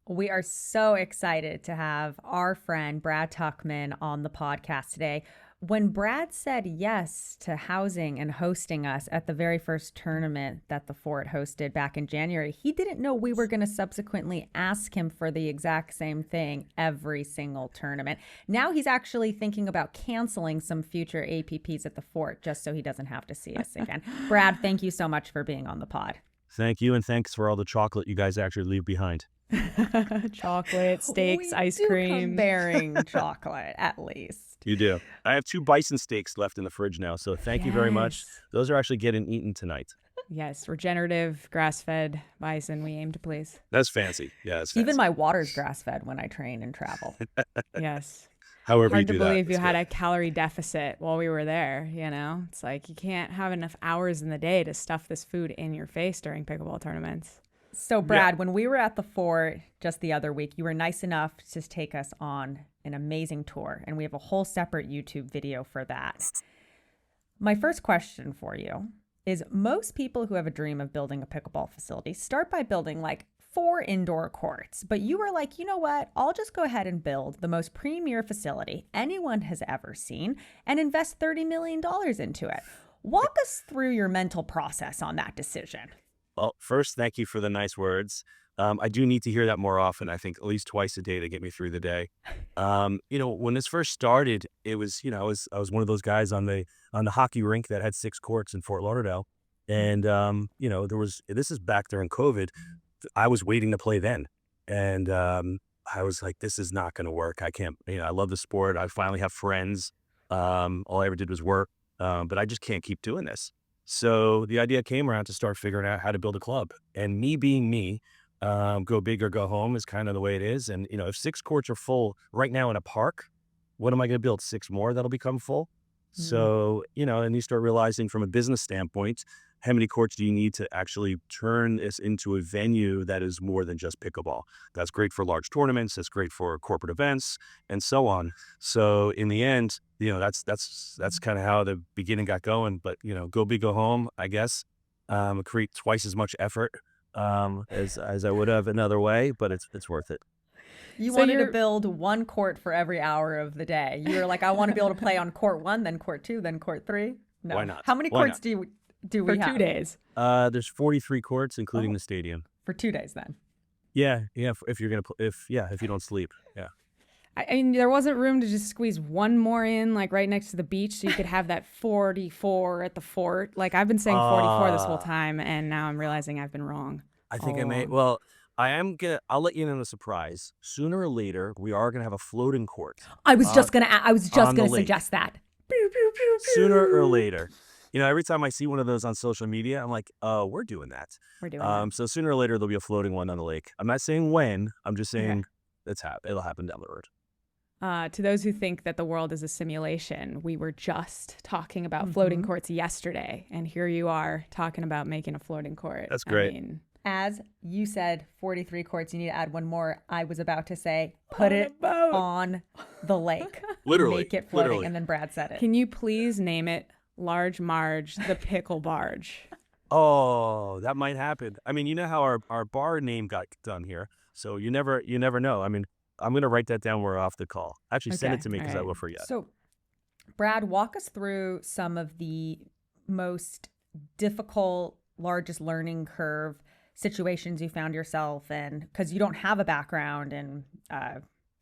We are so excited to have our friend Brad Tuckman on the podcast today. When Brad said yes to housing and hosting us at the very first tournament that the Fort hosted back in January, he didn't know we were going to subsequently ask him for the exact same thing every single tournament. Now he's actually thinking about canceling some future APPs at the Fort just so he doesn't have to see us again. Brad, thank you so much for being on the pod. Thank you, and thanks for all the chocolate you guys actually leave behind. Chocolate, steaks, ice cream. Bearing chocolate, at least. You do. I have 2 bison steaks left in the fridge now, so thank you very much. Those are actually getting eaten tonight. Yes, regenerative, grass-fed bison we aim to please. That's fancy. Yeah, that's fancy. Even my water's grass-fed when I train and travel. Yes. However Hard you do to that. believe you had a calorie deficit while we were there, you know? It's like you can't have enough hours in the day to stuff this food in your face during pickleball tournaments. So, Brad, when we were at the Fort just the other week, you were nice enough to take us on an amazing tour, and we have a whole separate YouTube video for that. My first question for you is, most people who have a dream of building a pickleball facility start by building like 4 indoor courts, but you were like, you know what, I'll just go ahead and build the most premier facility anyone has ever seen and invest $30 million into it. Walk us through your mental process on that decision. Well, first, thank you for the nice words. I do need to hear that more often. I think at least twice a day to get me through the day. When this first started, it was, I was one of those guys on the hockey rink that had 6 courts in Fort Lauderdale. And, this is back during COVID. I was waiting to play then. And I was like, this is not going to work. I can't, I love the sport. I finally have friends. All I ever did was work. But I just can't keep doing this. So the idea came around to start figuring out how to build a club. And me being me, Go big or go home is kind of the way it is. And, if 6 courts are full right now in a park, what am I going to build? 6 more that'll become full? So, and you start realizing from a business standpoint, how many courts do you need to actually turn this into a venue that is more than just pickleball? That's great for large tournaments. That's great for corporate events and so on. So in the end, that's kind of how the beginning got going. But, go big, go home, I guess. Create twice as much effort as I would have another way, but it's worth it. You wanted to build 1 court for every hour of the day. You were like, I want to be able to play on court 1, then court 2, then court 3. No. Why not? How many courts do we have? For 2 days. There's 43 courts, including the stadium. For 2 days, then. Yeah. If you're gonna, if you don't sleep, yeah. I mean, there wasn't room to just squeeze one more in, like right next to the beach, so you could have that 44 at the fort. Like I've been saying 44 this whole time, and now I'm realizing I've been wrong. I think I may. Well, I'll let you in on a surprise. Sooner or later, we are gonna have a floating court. I was just gonna suggest that. Sooner or later. Every time I see one of those on social media, I'm like, we're doing that. We're doing that. So sooner or later, there'll be a floating one on the lake. I'm not saying when. I'm just saying it'll happen down the road. To those who think that the world is a simulation, we were just talking about floating courts yesterday, and here you are talking about making a floating court. That's great. I mean, as you said, 43 courts, you need to add 1 more. I was about to say, put it on the lake. Literally. Make it floating, literally. and then Brad said it. Can you please name it Large Marge, the Pickle Barge? Oh, that might happen. I mean, you know how our bar name got done here, so you never know. I mean, I'm going to write that down when we're off the call. Actually, send it to me because I will forget. So, Brad, walk us through some of the most difficult, largest learning curve situations you found yourself in, because you don't have a background in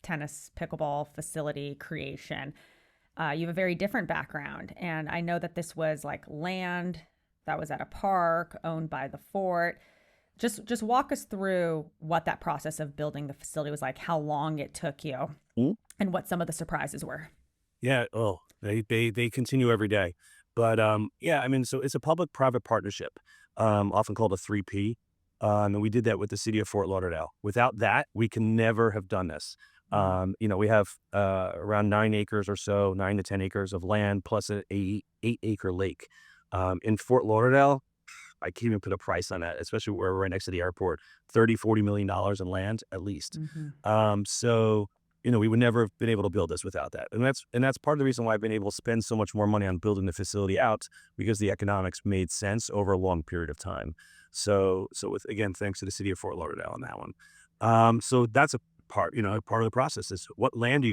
tennis, pickleball, facility creation. You have a very different background. And I know that this was like land that was at a park owned by the fort. Just walk us through what that process of building the facility was like, how long it took you, and what some of the surprises were. Yeah. Oh, they continue every day. But I mean, so it's a public-private partnership, often called a 3P. And we did that with the city of Fort Lauderdale. Without that, we can never have done this. We have around 9 acres or so, 9 to 10 acres of land plus an 8-acre lake. In Fort Lauderdale, I can't even put a price on that, especially where we're right next to the airport, $30-40 million in land at least. So, we would never have been able to build this without that. And that's part of the reason why I've been able to spend so much more money on building the facility out, because the economics made sense over a long period of time. So again, thanks to the city of Fort Lauderdale on that one. So that's a part of the process is what land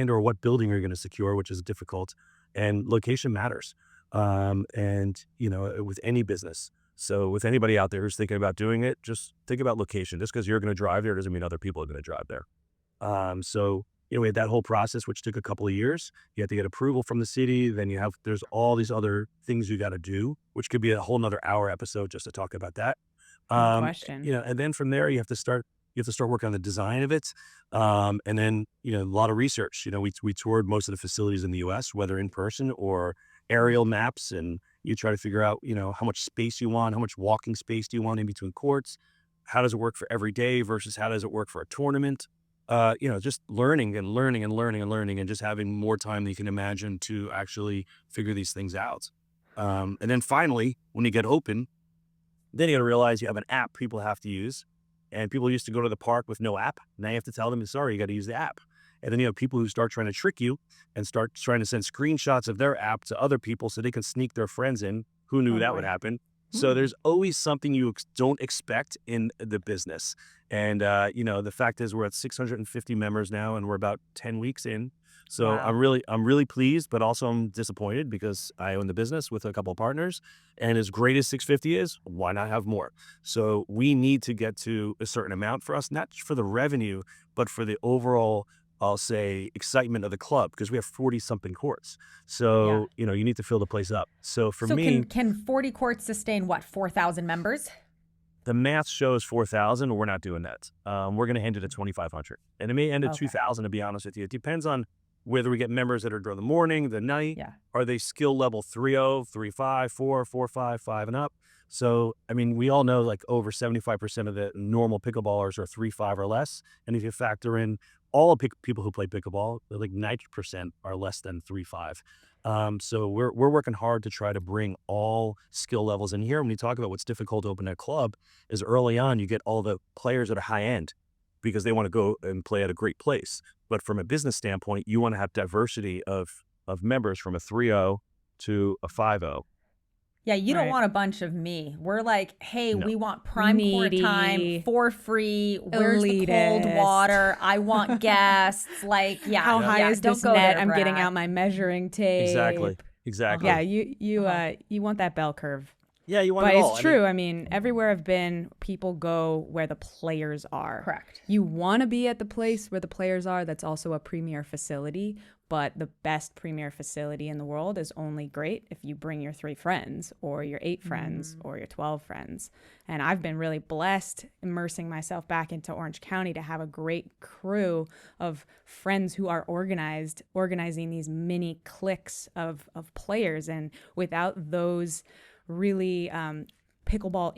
or what building are you going to secure, which is difficult, and location matters. With any business. So with anybody out there who's thinking about doing it, just think about location. Just because you're going to drive there doesn't mean other people are going to drive there. We had that whole process, which took a couple of years. You have to get approval from the city. Then there's all these other things you got to do, which could be a whole nother hour episode just to talk about that. Question. And then from there you have to start working on the design of it. And then, a lot of research. We toured most of the facilities in the US, whether in person or aerial maps, and you try to figure out, how much space you want, how much walking space do you want in between courts? How does it work for every day versus how does it work for a tournament? Just learning and just having more time than you can imagine to actually figure these things out. And then finally, when you get open, then you got to realize you have an app people have to use. And people used to go to the park with no app. Now you have to tell them, sorry, you got to use the app. And then you have people who start trying to trick you and start trying to send screenshots of their app to other people so they can sneak their friends in. Who knew that would happen? So there's always something you don't expect in the business. And, the fact is we're at 650 members now and we're about 10 weeks in. So wow. I'm really pleased, but also I'm disappointed because I own the business with a couple of partners, and as great as 650 is, why not have more? So we need to get to a certain amount for us, not for the revenue, but for the overall, I'll say, excitement of the club, because we have 40 something courts. So, you need to fill the place up. So for me, can 40 courts sustain 4,000 members? The math shows 4,000. We're not doing that. We're going to end it at 2,500, and it may end at 2,000, to be honest with you. It depends on whether we get members that are during the morning, the night. Are they skill level 3.0, 3.5, 4, 4, 5, 5 and up? So, I mean, we all know like over 75% of the normal pickleballers are 3-5 or less. And if you factor in all people who play pickleball, like 90% are less than 3-5. So we're working hard to try to bring all skill levels in here. When you talk about what's difficult to open a club is early on, you get all the players that are high end because they want to go and play at a great place. But from a business standpoint, you want to have diversity of members from a 3-0 to a 5-0. Yeah, you don't Right. want a bunch of me. We're like, hey, No. we want prime court Needy. time for free. Where's the cold Elitist. water? I want guests. Like, yeah. How high yeah, is don't this go net? there, I'm getting Brad. out my measuring tape. Exactly. Yeah, you want that bell curve. Yeah, you want But it all. it's true. I mean, everywhere I've been, people go where the players are. Correct. You want to be at the place where the players are. That's also a premier facility. But the best premier facility in the world is only great if you bring your 3 friends or your 8 friends or your 12 friends. And I've been really blessed immersing myself back into Orange County to have a great crew of friends who are organizing these mini cliques of players. And without those really pickleball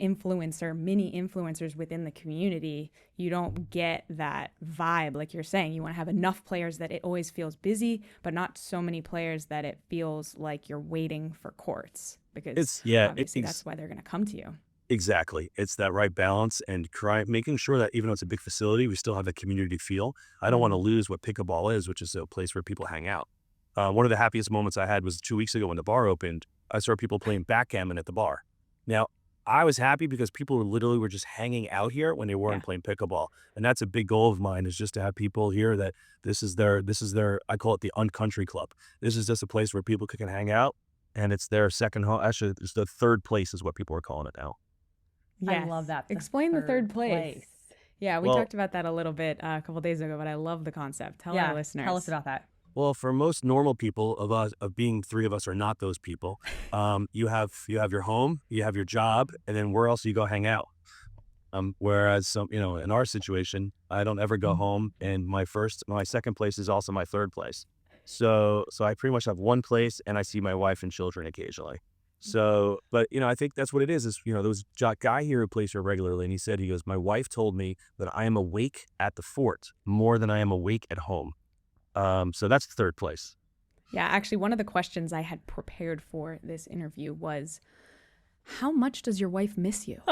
mini influencers within the community, you don't get that vibe. Like you're saying, you want to have enough players that it always feels busy, but not so many players that it feels like you're waiting for courts, because obviously that's why they're going to come to you. Exactly. It's that right balance and making sure that even though it's a big facility, we still have a community feel. I don't want to lose what pickleball is, which is a place where people hang out. One of the happiest moments I had was 2 weeks ago when the bar opened. I saw people playing backgammon at the bar. Now, I was happy because people were just hanging out here when they weren't playing pickleball. And that's a big goal of mine, is just to have people here that this is their, I call it the uncountry club. This is just a place where people can hang out, and it's their second home. Actually, it's the third place is what people are calling it now. I love that. Explain the third place. Yeah, we talked about that a little bit a couple days ago, but I love the concept. Tell our listeners. Tell us about that. Well, for most normal people of being 3 of us are not those people. You have your home, you have your job, and then where else do you go hang out? Whereas in our situation, I don't ever go home, and my second place is also my third place. So I pretty much have one place, and I see my wife and children occasionally. So, but I think that's what it is. There was a guy here who plays here regularly, and he goes, my wife told me that I am awake at the fort more than I am awake at home. So that's the third place. Yeah, actually, one of the questions I had prepared for this interview was, how much does your wife miss you?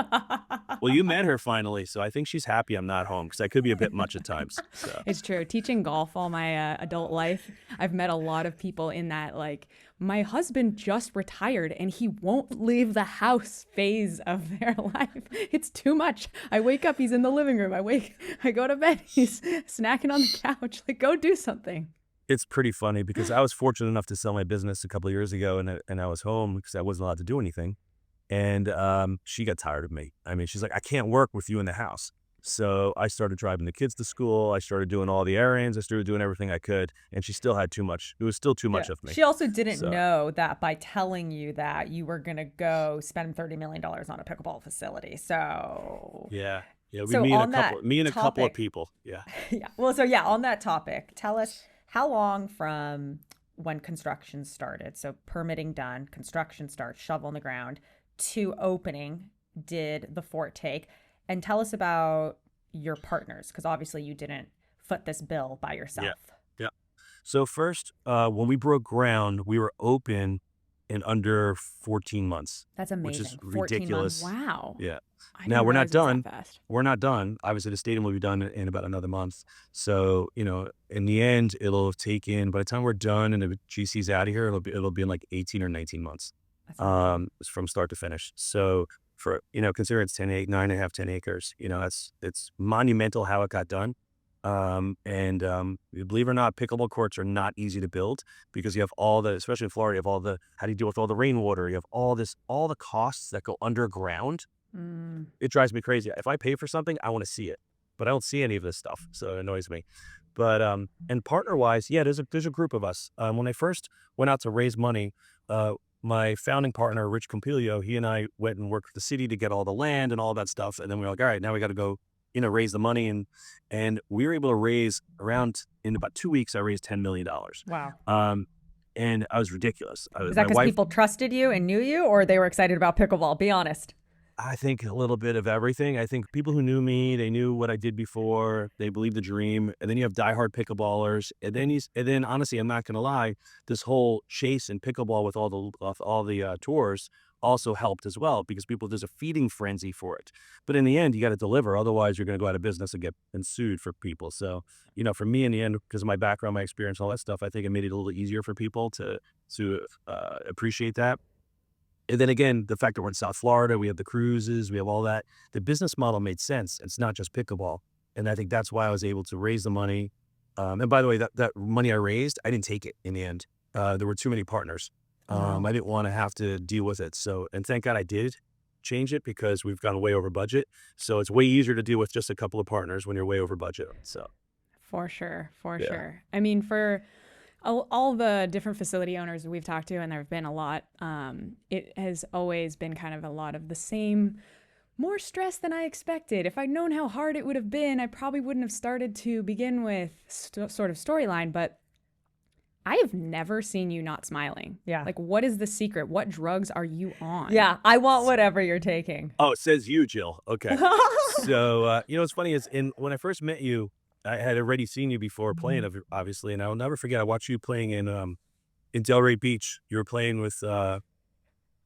Well, you met her finally, so I think she's happy I'm not home, because I could be a bit much at times. So. It's true. Teaching golf all my adult life, I've met a lot of people in that, like, my husband just retired and he won't leave the house phase of their life. It's too much. I wake up, he's in the living room. I go to bed, he's snacking on the couch. Like, go do something. It's pretty funny because I was fortunate enough to sell my business a couple of years ago, and I was home because I wasn't allowed to do anything. And she got tired of me. I mean, she's like, I can't work with you in the house. So I started driving the kids to school. I started doing all the errands. I started doing everything I could. And she still had too much. It was still too much of me. She also didn't know that by telling you that you were going to go spend $30 million on a pickleball facility. So yeah. So me and a couple of people. Yeah. Yeah. Well, on that topic, tell us how long from when construction started, so permitting done, construction starts, shovel in the ground, to opening did the fort take? And tell us about your partners, because obviously you didn't foot this bill by yourself. Yeah. So first, when we broke ground, we were open in under 14 months. That's amazing. Which is 14 ridiculous. months. Wow. Yeah. Now we're not done. We're not done. Obviously, the stadium will be done in about another month. So, in the end, it'll have taken, by the time we're done and the GC's out of here, it'll be in like 18 or 19 months from start to finish. So for, consider it's 9.5, 10 acres, it's monumental how it got done. And believe it or not, pickleball courts are not easy to build because you have especially in Florida, you have how do you deal with all the rainwater? You have all the costs that go underground. It drives me crazy. If I pay for something, I want to see it, but I don't see any of this stuff. So it annoys me. But, and partner wise, there's a group of us. When I first went out to raise money, my founding partner, Rich Compilio, he and I went and worked with the city to get all the land and all that stuff. And then we were like, all right, now we got to go, raise the money. And we were able to raise in about 2 weeks, I raised $10 million. Wow. And I was ridiculous. Is that because people trusted you and knew you, or they were excited about pickleball? Be honest. I think a little bit of everything. I think people who knew me, they knew what I did before. They believed the dream. And then you have diehard pickleballers. And then honestly, I'm not going to lie, this whole chase and pickleball with all the tours also helped as well because there's a feeding frenzy for it. But in the end, you got to deliver. Otherwise, you're going to go out of business and get sued for people. So, for me in the end, because of my background, my experience, all that stuff, I think it made it a little easier for people to appreciate that. And then again, the fact that we're in South Florida, we have the cruises, we have all that. The business model made sense. It's not just pickleball. And I think that's why I was able to raise the money. And by the way, that money I raised, I didn't take it in the end. There were too many partners. Wow. I didn't want to have to deal with it. So, and thank God I did change it because we've gone way over budget. So it's way easier to deal with just a couple of partners when you're way over budget. So For sure. Yeah. Sure. I mean, for all the different facility owners we've talked to, and there have been a lot, it has always been kind of a lot of the same, more stress than I expected. If I'd known how hard it would have been, I probably wouldn't have started to begin with sort of storyline, but I have never seen you not smiling. Yeah. Like, what is the secret? What drugs are you on? Yeah, I want whatever you're taking. Oh, it says you, Jill. Okay. So, what's funny is when I first met you, I had already seen you before playing, obviously, and I'll never forget. I watched you playing in Delray Beach. You were playing with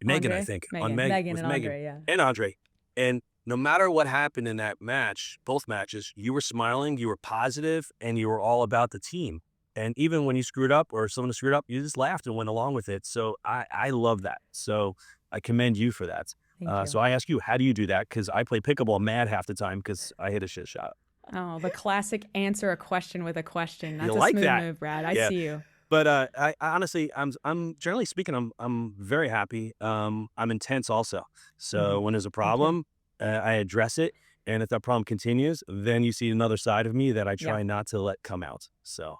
Megan, I think. Megan and Andre, yeah. And Andre. And no matter what happened in that match, both matches, you were smiling, you were positive, and you were all about the team. And even when you screwed up or someone screwed up, you just laughed and went along with it. So I love that. So I commend you for that. Thank you. So I ask you, how do you do that? Because I play pickleball mad half the time because I hit a shit shot. Oh, the classic answer a question with a question. That's You a like smooth that? move, Brad. Yeah. I see you. But I honestly, I'm generally speaking, I'm very happy. I'm intense also. So when there's a problem, I address it. And if that problem continues, then you see another side of me that I try not to let come out. So.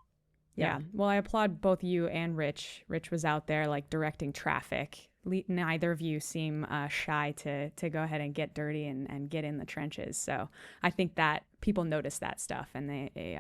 Yeah. Well, I applaud both you and Rich. Rich was out there like directing traffic. Neither of you seem shy to go ahead and get dirty and get in the trenches. So I think that people notice that stuff and they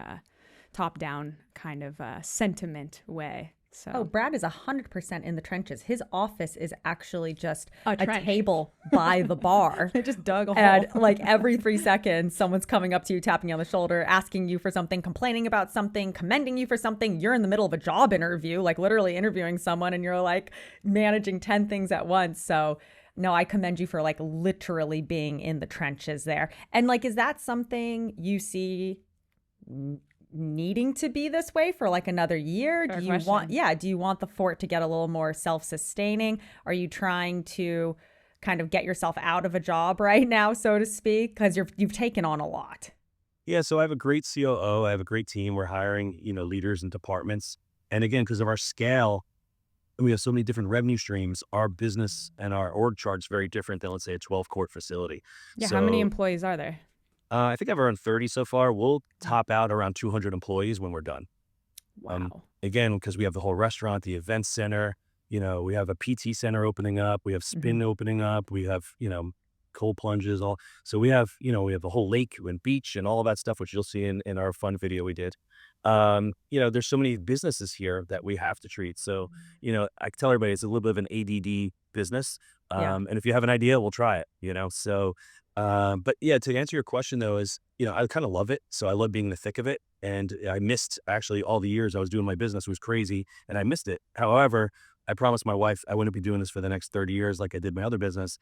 top-down kind of sentiment way. So. Oh, Brad is 100% in the trenches. His office is actually just A a trench. table by the bar. They just dug a hole. And like every 3 seconds, someone's coming up to you, tapping you on the shoulder, asking you for something, complaining about something, commending you for something. You're in the middle of a job interview, like literally interviewing someone, and you're like managing 10 things at once. So no, I commend you for like literally being in the trenches there. And like, is that something you see needing to be this way for like another year? Fair do you question. do you want the fort to get a little more self-sustaining? Are you trying to kind of get yourself out of a job right now, so to speak, because you've taken on a lot? Yeah, so I have a great COO. I have a great team. We're hiring, leaders and departments. And again, because of our scale, we have so many different revenue streams. Our business and our org chart's very different than, let's say, a 12-court facility. Yeah. How many employees are there? I think I have around 30 so far. We'll top out around 200 employees when we're done. Wow. Again, because we have the whole restaurant, the event center, we have a PT center opening up, we have spin opening up, we have, cold plunges, all. So we have the whole lake and beach and all of that stuff, which you'll see in our fun video we did. There's so many businesses here that we have to treat. So, I tell everybody it's a little bit of an ADD business. And if you have an idea, we'll try it, so. But yeah, to answer your question though is, I kind of love it. So I love being in the thick of it. And I missed actually all the years I was doing my business. It was crazy and I missed it. However, I promised my wife I wouldn't be doing this for the next 30 years like I did my other business.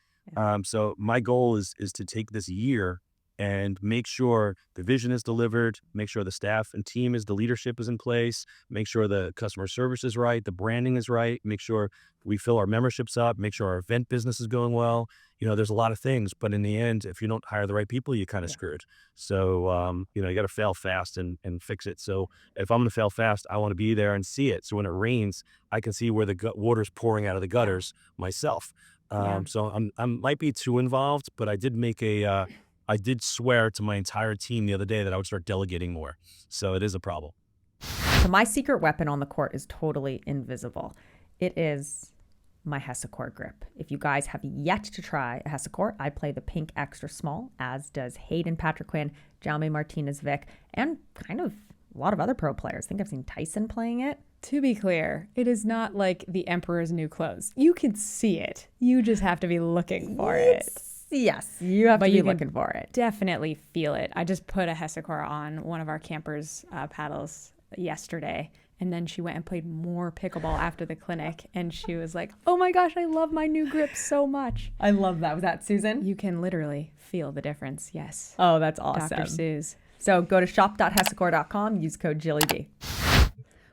So my goal is to take this year and make sure the vision is delivered, make sure the staff and team the leadership is in place, make sure the customer service is right, the branding is right, make sure we fill our memberships up, make sure our event business is going well. There's a lot of things, but in the end, if you don't hire the right people, you kind of screwed. So, you got to fail fast and fix it. So if I'm going to fail fast, I want to be there and see it. So when it rains, I can see where the water's pouring out of the gutters myself. So I might be too involved, but I did swear to my entire team the other day that I would start delegating more. So it is a problem. So my secret weapon on the court is totally invisible. It is my Hessecourt grip. If you guys have yet to try a Hessecourt, I play the pink extra small, as does Hayden Patrick Quinn, Jaume Martinez-Vic, and kind of a lot of other pro players. I think I've seen Tyson playing it. To be clear, it is not like the Emperor's New Clothes. You can see it. You just have to be looking for it. yes. You have But to be you can looking for it. Definitely feel it. I just put a Hesicor on one of our campers' paddles yesterday, and then she went and played more pickleball after the clinic, and she was like, oh my gosh, I love my new grip so much. I love that. Was that Susan? You can literally feel the difference. Yes. Oh, that's awesome. Dr. Suze. So go to shop.hesicor.com, use code JillyB.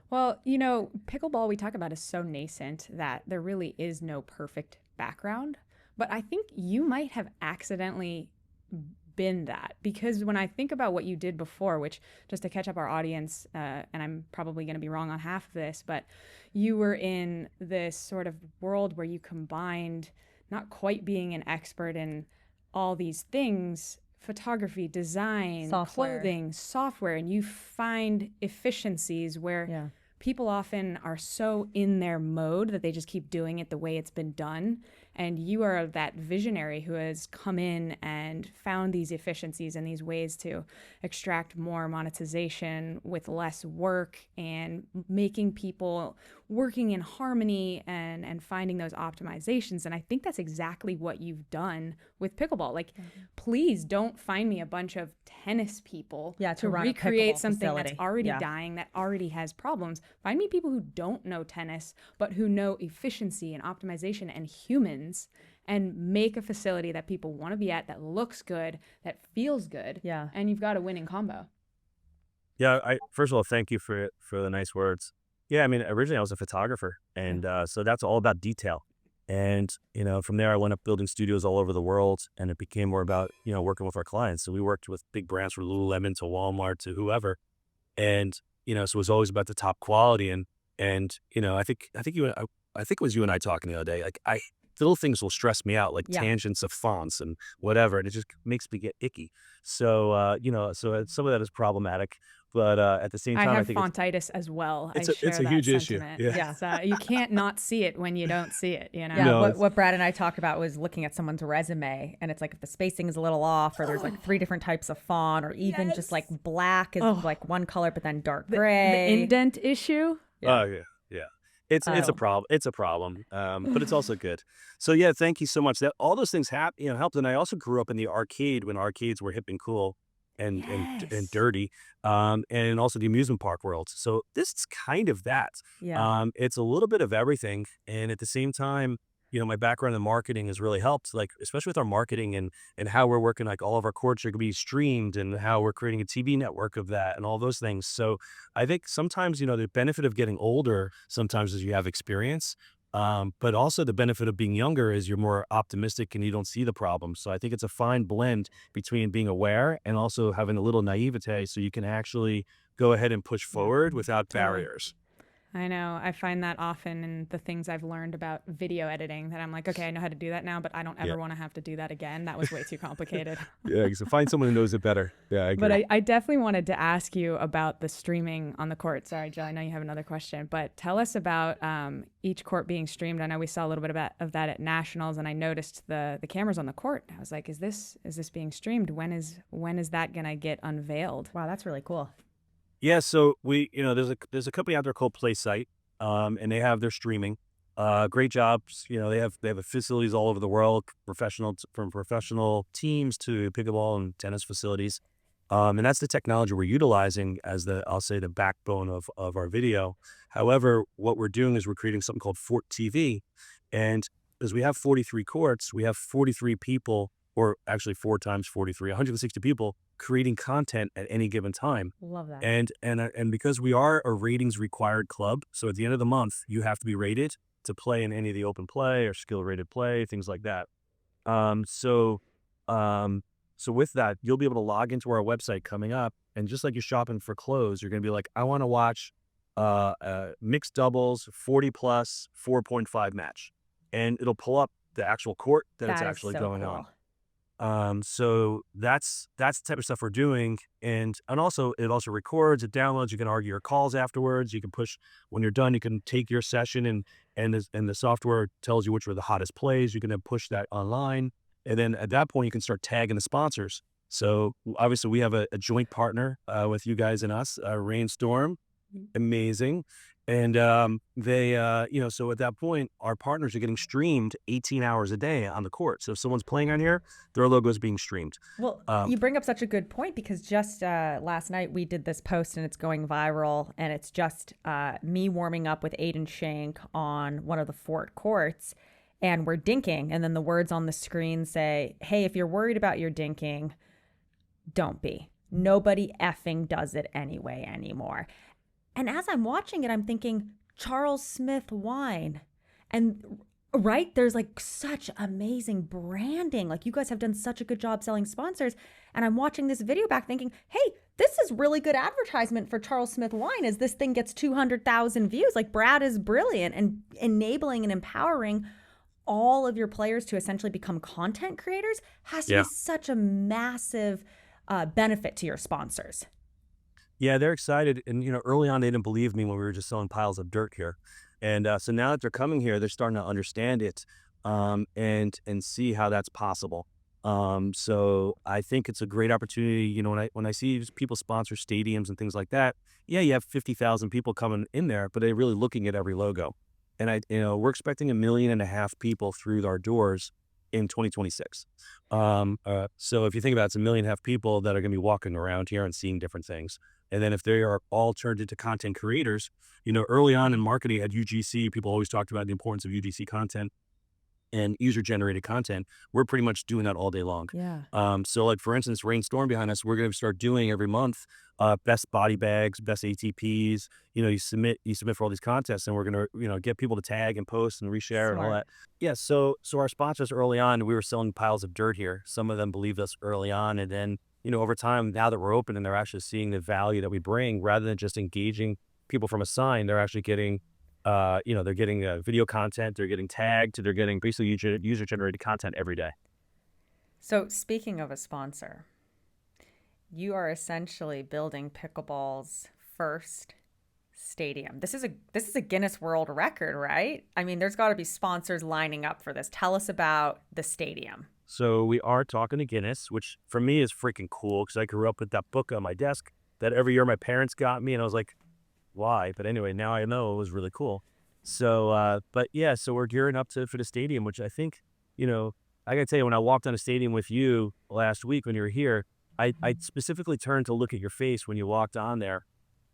Well, you know, pickleball we talk about is so nascent that there really is no perfect background. But I think you might have accidentally been that, because when I think about what you did before, which, just to catch up our audience, and I'm probably going to be wrong on half of this, but you were in this sort of world where you combined not quite being an expert in all these things, photography, design, Software. clothing, software, and you find efficiencies where people often are so in their mode that they just keep doing it the way it's been done. And you are that visionary who has come in and found these efficiencies and these ways to extract more monetization with less work, and making people working in harmony and finding those optimizations. And I think that's exactly what you've done with pickleball. Like, please don't find me a bunch of tennis people to run a recreate pickleball something facility. that's already dying, that already has problems. Find me people who don't know tennis, but who know efficiency and optimization and humans, and make a facility that people want to be at, that looks good, that feels good. Yeah. And you've got a winning combo. Yeah, first of all, thank you for the nice words. Yeah, I mean, originally I was a photographer, and so that's all about detail. And, you know, from there I went up building studios all over the world, and it became more about, you know, working with our clients. So we worked with big brands from Lululemon to Walmart to whoever. And, you know, so it was always about the top quality. And you know, I think it was you and I talking the other day. Like, little things will stress me out, like tangents of fonts and whatever, and it just makes me get icky. So, you know, so some of that is problematic, but at the same time, I think fontitis as well. it's a I share huge that issue. sentiment. Yeah. It's, you can't not see it when you don't see it, you know? Yeah, No, what Brad and I talked about was looking at someone's resume, and it's like if the spacing is a little off, or there's like 3 different types of font, or even just like black is like one color, but then dark gray. The indent issue. Oh yeah. It's a problem. It's a problem, but it's also good. So yeah, thank you so much. That all those things helped. And I also grew up in the arcade when arcades were hip and cool, and dirty, and also the amusement park world. So this is kind of that. Yeah. It's a little bit of everything, and at the same time, you know, my background in marketing has really helped, like, especially with our marketing and how we're working, like all of our courts are going to be streamed, and how we're creating a TV network of that and all those things. So I think sometimes, you know, the benefit of getting older sometimes is you have experience, but also the benefit of being younger is you're more optimistic and you don't see the problem. So I think it's a fine blend between being aware and also having a little naivete, so you can actually go ahead and push forward without barriers. I know. I find that often in the things I've learned about video editing, that I'm like, okay, I know how to do that now, but I don't ever want to have to do that again. That was way too complicated. Yeah, so find someone who knows it better. Yeah, I agree. But I definitely wanted to ask you about the streaming on the court. Sorry, Jill, I know you have another question, but tell us about each court being streamed. I know we saw a little bit of that at Nationals, and I noticed the cameras on the court. I was like, is this being streamed? When is that gonna get unveiled? Wow, that's really cool. Yeah, so there's a company out there called PlaySite, and they have their streaming. Great jobs. You know, they have facilities all over the world, from professional teams to pickleball and tennis facilities. And that's the technology we're utilizing as the backbone of our video. However, what we're doing is we're creating something called Fort TV. And as we have 43 courts, we have 43 people, or actually 4 times 43, 160 people creating content at any given time. Love that. And because we are a ratings required club, so at the end of the month, you have to be rated to play in any of the open play or skill rated play, things like that. So with that, you'll be able to log into our website coming up, and just like you're shopping for clothes, you're going to be like, I want to watch mixed doubles 40 plus 4.5 match, and it'll pull up the actual court that it's actually going on. So that's the type of stuff we're doing. And also, it also records, it downloads, you can argue your calls afterwards. You can push, when you're done, you can take your session and the software tells you which were the hottest plays. You can then push that online. And then at that point, you can start tagging the sponsors. So obviously we have a joint partner with you guys and us, Rainstorm. Amazing. And so at that point, our partners are getting streamed 18 hours a day on the court. So if someone's playing on here, their logo is being streamed. Well, Um, you bring up such a good point because just last night we did this post and it's going viral, and it's just me warming up with Aiden Shank on one of the Fort courts, and we're dinking, and then the words on the screen say, "Hey, if you're worried about your dinking, don't be. Nobody effing does it anyway anymore." And as I'm watching it, I'm thinking, Charles Smith wine. And right, there's like such amazing branding. Like, you guys have done such a good job selling sponsors. And I'm watching this video back thinking, hey, this is really good advertisement for Charles Smith wine as this thing gets 200,000 views. Like, Brad is brilliant and enabling and empowering all of your players to essentially become content creators has to yeah. be such a massive benefit to your sponsors. Yeah, they're excited. And, early on, they didn't believe me when we were just selling piles of dirt here. And so now that they're coming here, they're starting to understand it and see how that's possible. So I think it's a great opportunity. When I see people sponsor stadiums and things like that, yeah, you have 50,000 people coming in there, but they're really looking at every logo. And we're expecting 1.5 million people through our doors in 2026. So if you think about it, it's 1.5 million people that are going to be walking around here and seeing different things. And then if they are all turned into content creators, early on in marketing at UGC, people always talked about the importance of UGC content and user-generated content. We're pretty much doing that all day long. Yeah. So like, for instance, Rainstorm behind us, we're going to start doing every month, best body bags, best ATPs. You submit for all these contests, and we're going to, get people to tag and post and reshare and all that. Yeah. So our sponsors early on, we were selling piles of dirt here. Some of them believed us early on. And then, over time, now that we're open and they're actually seeing the value that we bring, rather than just engaging people from a sign, they're actually getting they're getting video content, they're getting tagged, they're getting basically user-generated content every day. So speaking of a sponsor, you are essentially building pickleball's first stadium. This is a Guinness World Record, right? I mean, there's got to be sponsors lining up for this. Tell us about the stadium. So we are talking to Guinness, which for me is freaking cool because I grew up with that book on my desk that every year my parents got me, and I was like, why? But anyway, now I know it was really cool. So, so we're gearing up for the stadium, which I think, I gotta tell you, when I walked on a stadium with you last week when you were here, I specifically turned to look at your face when you walked on there,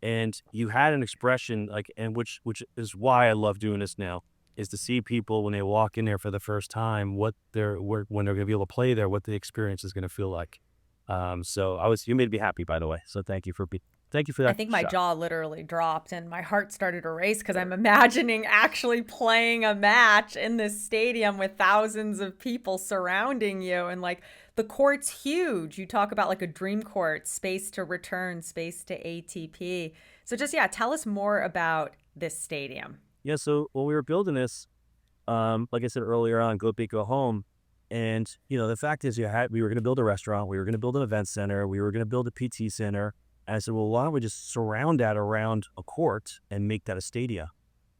and you had an expression and which is why I love doing this now, is to see people when they walk in there for the first time, when they're going to be able to play there, what the experience is going to feel like. So you made me happy, by the way. So thank you for that. I think my jaw literally dropped and my heart started to race because I'm imagining actually playing a match in this stadium with thousands of people surrounding you. And like, the court's huge. You talk about like a dream court, space to return, space to ATP. So just, tell us more about this stadium. Yeah, so when we were building this, like I said earlier on, go big, go home. And, the fact is we were going to build a restaurant, we were going to build an event center, we were going to build a PT center. And I said, well, why don't we just surround that around a court and make that a stadia?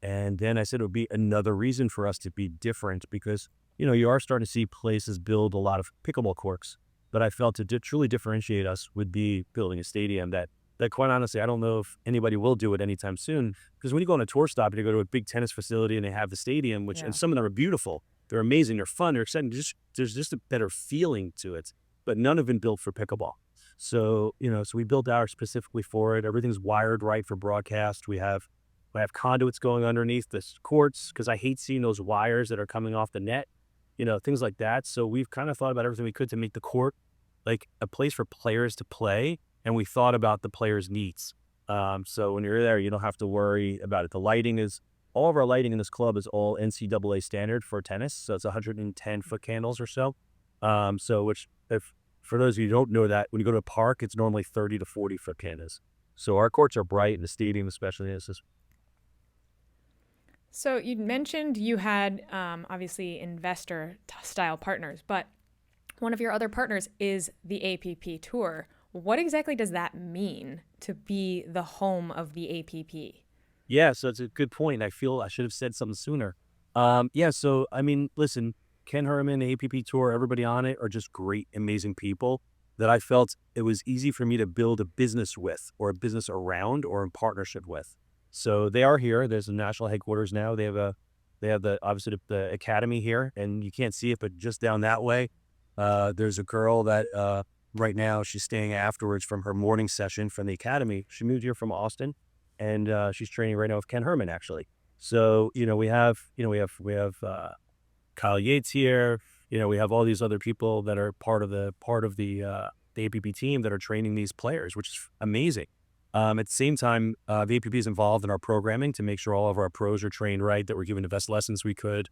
And then I said it would be another reason for us to be different because, you are starting to see places build a lot of pickleball courts. But I felt to truly differentiate us would be building a stadium that quite honestly, I don't know if anybody will do it anytime soon. Because when you go on a tour stop and you go to a big tennis facility and they have the stadium, and some of them are beautiful, they're amazing, they're fun, they're exciting. There's just a better feeling to it. But none have been built for pickleball. So, so we built ours specifically for it. Everything's wired right for broadcast. We have conduits going underneath the courts because I hate seeing those wires that are coming off the net, things like that. So we've kind of thought about everything we could to make the court like a place for players to play. And we thought about the players' needs. So when you're there, you don't have to worry about it. All of our lighting in this club is all NCAA standard for tennis. So it's 110 foot candles or so. For those of you who don't know that, when you go to a park, it's normally 30 to 40 foot candles. So our courts are bright, and the stadium especially is. So you mentioned you had obviously investor-style partners, but one of your other partners is the APP Tour. What exactly does that mean to be the home of the APP? Yeah, so it's a good point. I feel I should have said something sooner. So, I mean, listen, Ken Herman, the APP Tour, everybody on it are just great, amazing people that I felt it was easy for me to build a business with or a business around or in partnership with. So they are here. There's a national headquarters now. They have obviously the academy here, and you can't see it, but just down that way, there's a girl that right now she's staying afterwards from her morning session from the academy. She moved here from Austin, and she's training right now with Ken Herman, actually. So we have Kyle Yates here. We have all these other people that are part of the APP team that are training these players, which is amazing. At the same time, the APP is involved in our programming to make sure all of our pros are trained right, that we're giving the best lessons we could.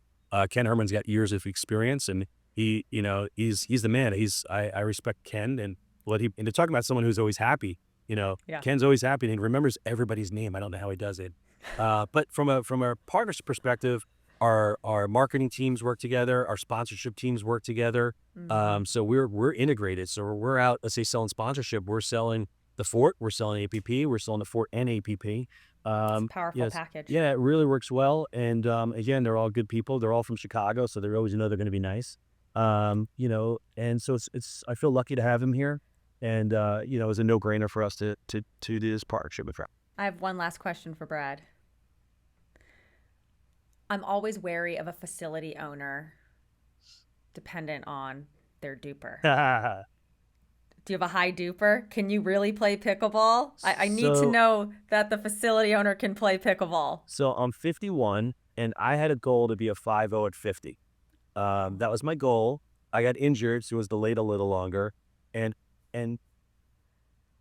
Ken Herman's got years of experience, and he's the man. I respect Ken and to talk about someone who's always happy. Ken's always happy and he remembers everybody's name. I don't know how he does it. But from a partner's perspective, our marketing teams work together, our sponsorship teams work together. So we're integrated. So we're out, let's say, selling sponsorship. We're selling the Fort, we're selling APP, we're selling the Fort and APP. It's a powerful package. Yeah, it really works well. And again, they're all good people. They're all from Chicago, so they always know they're going to be nice. And so it's I feel lucky to have him here. And it's a no-brainer for us to do this partnership with Brad. I have one last question for Brad. I'm always wary of a facility owner dependent on their duper. Do you have a high duper? Can you really play pickleball? I need to know that the facility owner can play pickleball. So I'm 51, and I had a goal to be a 5-0 at 50. That was my goal. I got injured, so it was delayed a little longer. And a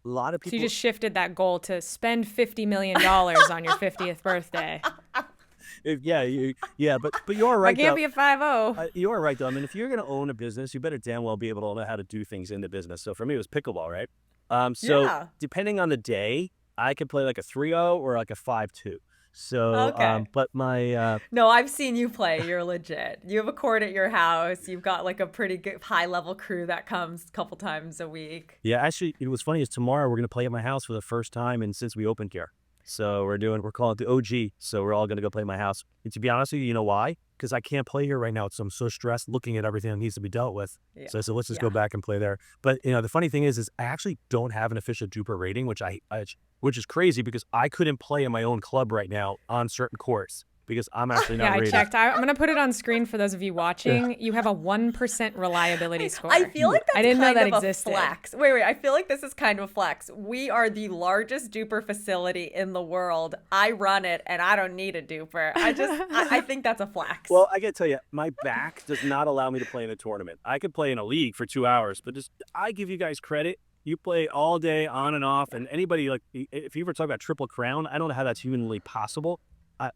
lot of people... So you just shifted that goal to spend $50 million on your 50th birthday. But you are right. I can't be a 5-0. You are right, though. I mean, if you're going to own a business, you better damn well be able to know how to do things in the business. So for me, it was pickleball, right? Depending on the day, I could play like a 3-0 or like a 5-2. So, but my... No, I've seen you play. You're legit. You have a court at your house. You've got like a pretty good high-level crew that comes a couple times a week. Yeah, actually, it was funny is tomorrow we're going to play at my house for the first time and since we opened here. So we're calling it the OG. So we're all going to go play at my house. And to be honest with you, you know why? Because I can't play here right now. So I'm so stressed looking at everything that needs to be dealt with. Yeah. So I said, let's just go back and play there. But the funny thing is I actually don't have an official duper rating, which is crazy because I couldn't play in my own club right now on certain courts because I'm actually not rated. Yeah, I checked. I'm going to put it on screen for those of you watching. Yeah. You have a 1% reliability score. I feel like that's I didn't know that a existed. Flex. Wait. I feel like this is kind of a flex. We are the largest duper facility in the world. I run it, and I don't need a duper. I think that's a flex. Well, I got to tell you, my back does not allow me to play in a tournament. I could play in a league for 2 hours, but I give you guys credit. You play all day on and off, and anybody, like, if you ever talk about Triple Crown, I don't know how that's humanly possible.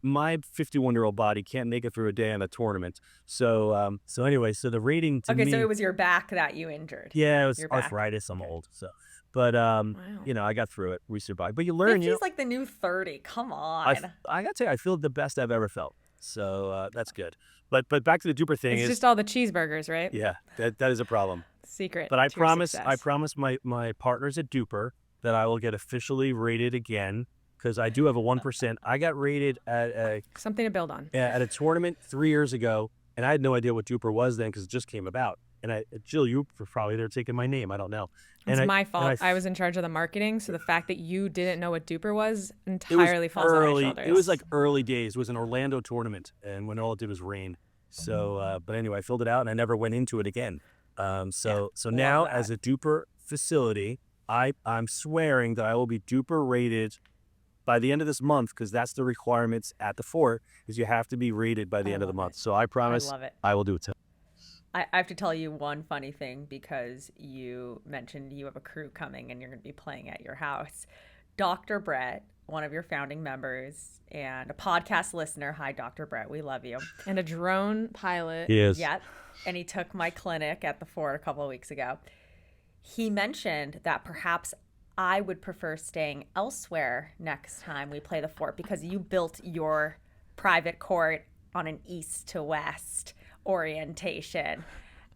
My 51-year-old body can't make it through a day in a tournament. So anyway, so the rating to me... Okay, so it was your back that you injured. Yeah, it was arthritis. I'm old, so... But, wow. I got through it. We survived. But you learn, 50's like the new 30. Come on. I got to tell you, I feel the best I've ever felt. So that's good. But back to the duper thing it's just all the cheeseburgers, right? Yeah, that is a problem. Secret. But I promise my partners at Duper that I will get officially rated again because I do have a 1%. I got rated at something to build on. At a tournament 3 years ago, and I had no idea what Duper was then because it just came about. And Jill, you were probably there taking my name. I don't know. It's my fault. I was in charge of the marketing, so the fact that you didn't know what Duper was entirely falls on my shoulders. It was like early days. It was an Orlando tournament, and when all it did was rain. So, but anyway, I filled it out, and I never went into it again. So now as a Duper facility, I'm swearing that I will be Duper rated by the end of this month because that's the requirements at the Fort is you have to be rated by the end of the month. So I promise I will do it. I have to tell you one funny thing because you mentioned you have a crew coming and you're going to be playing at your house. Dr. Brett, one of your founding members and a podcast listener. Hi, Dr. Brett. We love you. And a drone pilot. He is. Yep. And he took my clinic at the Fort a couple of weeks ago. He mentioned that perhaps I would prefer staying elsewhere next time we play the Fort because you built your private court on an east to west orientation,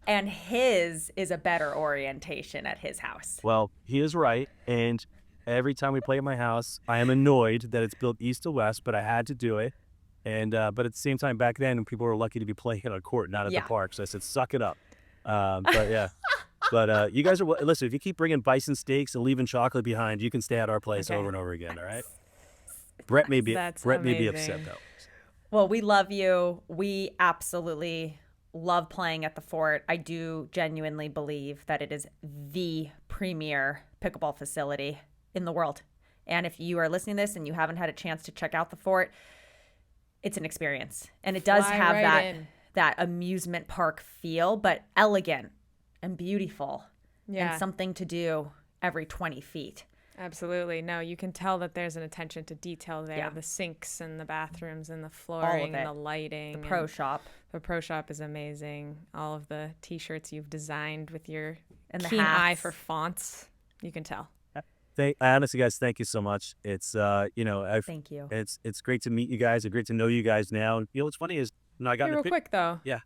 and his is a better orientation at his house. Well, he is right, and every time we play at my house, I am annoyed that it's built east to west, but I had to do it. And but at the same time, back then, people were lucky to be playing on a court, not at the park. So I said, suck it up. But yeah. But you guys are, listen, if you keep bringing bison steaks and leaving chocolate behind, you can stay at our place over and over again, all right? Brett may be That's upset amazing. though. Well, we love you. We absolutely love playing at the Fort. I do genuinely believe that it is the premier pickleball facility in the world. And if you are listening to this and you haven't had a chance to check out the Fort, it's an experience. And it does Fly have right in. that amusement park feel, but elegant and beautiful Yeah. and something to do every 20 feet. Absolutely. No, you can tell that there's an attention to detail there. Yeah. The sinks and the bathrooms and the flooring and it. the lighting. The pro and shop. The pro shop is amazing. All of the t-shirts you've designed with your And the keen eye hats. for fonts. You can tell. Honestly, guys, thank you so much. It's Thank you. it's great to meet you guys. It's great to know you guys now. And what's funny is, I got Hey, real quick though. Yeah.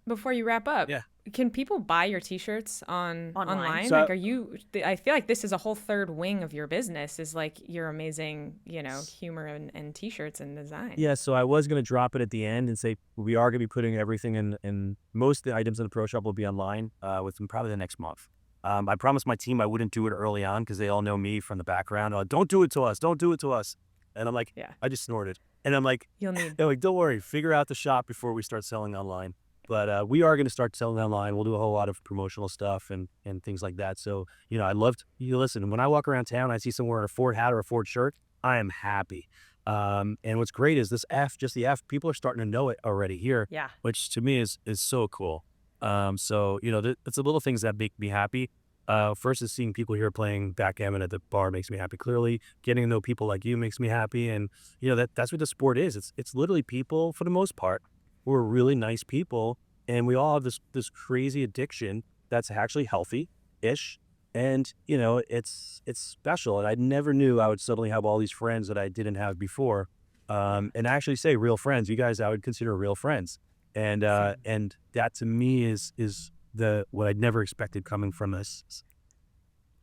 Before you wrap up. Yeah. Can people buy your t-shirts online? So- Like, I feel like this is a whole third wing of your business is like your amazing, humor and t-shirts and design. Yeah, so I was going to drop it at the end and say we are going to be putting everything in most of the items in the pro shop will be online within probably the next month. I promised my team I wouldn't do it early on because they all know me from the background. Don't do it to us. Don't do it to us. And I'm like, Yeah. I just snorted. And I'm like, You'll need they're like, don't worry, figure out the shop before we start selling online. But we are going to start selling online. We'll do a whole lot of promotional stuff and things like that. So, I loved you. Listen, when I walk around town, I see someone wearing a Ford hat or a Ford shirt, I am happy. And what's great is this just the F, people are starting to know it already here, Yeah. which to me is so cool. So, it's the little things that make me happy. First is seeing people here playing backgammon at the bar makes me happy. Clearly, getting to know people like you makes me happy. And, that's what the sport is. It's literally people, for the most part, who are really nice people. And we all have this crazy addiction that's actually healthy-ish. And, it's special. And I never knew I would suddenly have all these friends that I didn't have before. And I actually say real friends. You guys, I would consider real friends. And that to me is what I'd never expected coming from this.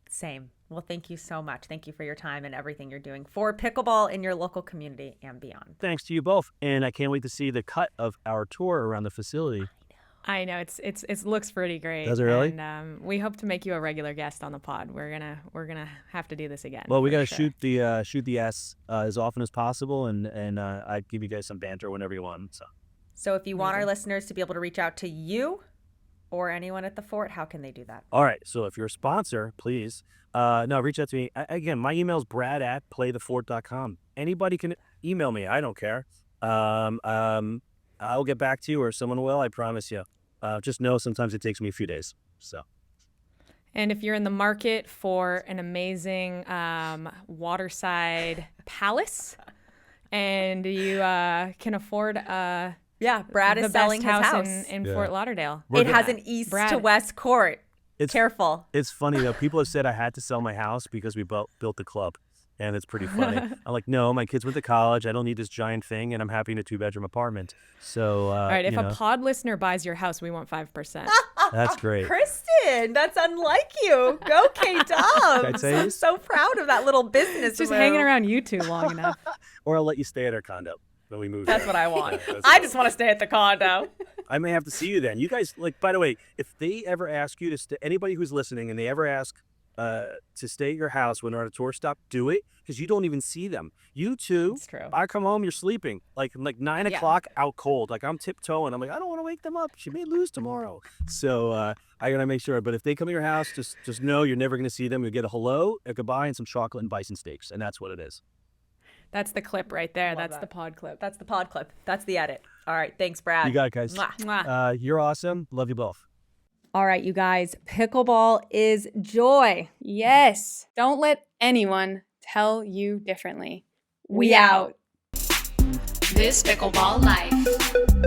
Same. Well, thank you so much. Thank you for your time and everything you're doing for pickleball in your local community and beyond. Thanks to you both. And I can't wait to see the cut of our tour around the facility. I know it looks pretty great. Does it really? And we hope to make you a regular guest on the pod. We're gonna have to do this again. Well, we got to sure. shoot the S as often as possible, and I'd give you guys some banter whenever you want. So if you want our listeners to be able to reach out to you or anyone at the Fort, how can they do that? All right. So if you're a sponsor, please, reach out to me. Again, my email is brad@playthefort.com. Anybody can email me. I don't care. I'll get back to you, or someone will. I promise you. Just know sometimes it takes me a few days. So. And if you're in the market for an amazing waterside palace, and you can afford Brad the is selling best his house. in Yeah. Fort Lauderdale. It has an east Brad. to west court. Careful. It's funny though. People have said I had to sell my house because we built the club, and it's pretty funny. I'm like, no, my kids went to college. I don't need this giant thing, and I'm happy in a 2-bedroom apartment. So, All right, if a pod listener buys your house, we want 5%. that's great. Kristen, that's unlike you. Go K-Dubs. I tell you? I'm so proud of that little business. Just move. hanging around you two long enough. Or I'll let you stay at our condo when we move. That's there. what I want. Yeah, that's I cool. just want to stay at the condo. I may have to see you then. You guys, by the way, if they ever ask you to stay, anybody who's listening, and they ever ask to stay at your house when they're on a tour stop, do it, because you don't even see them. You two, It's true. I come home, you're sleeping. Like 9 o'clock, out cold. Like I'm tiptoeing. I'm like, I don't want to wake them up. She may lose tomorrow. So I gotta make sure. But if they come to your house, just know you're never gonna see them. You get a hello, a goodbye, and some chocolate and bison steaks, and that's what it is. That's the clip right there. Love That's that. the pod clip. That's the pod clip. That's the edit. All right. Thanks, Brad. You got it, guys. Mwah. Mwah. You're awesome. Love you both. All right, you guys. Pickleball is joy. Yes. Don't let anyone tell you differently. We out. This Pickleball Life.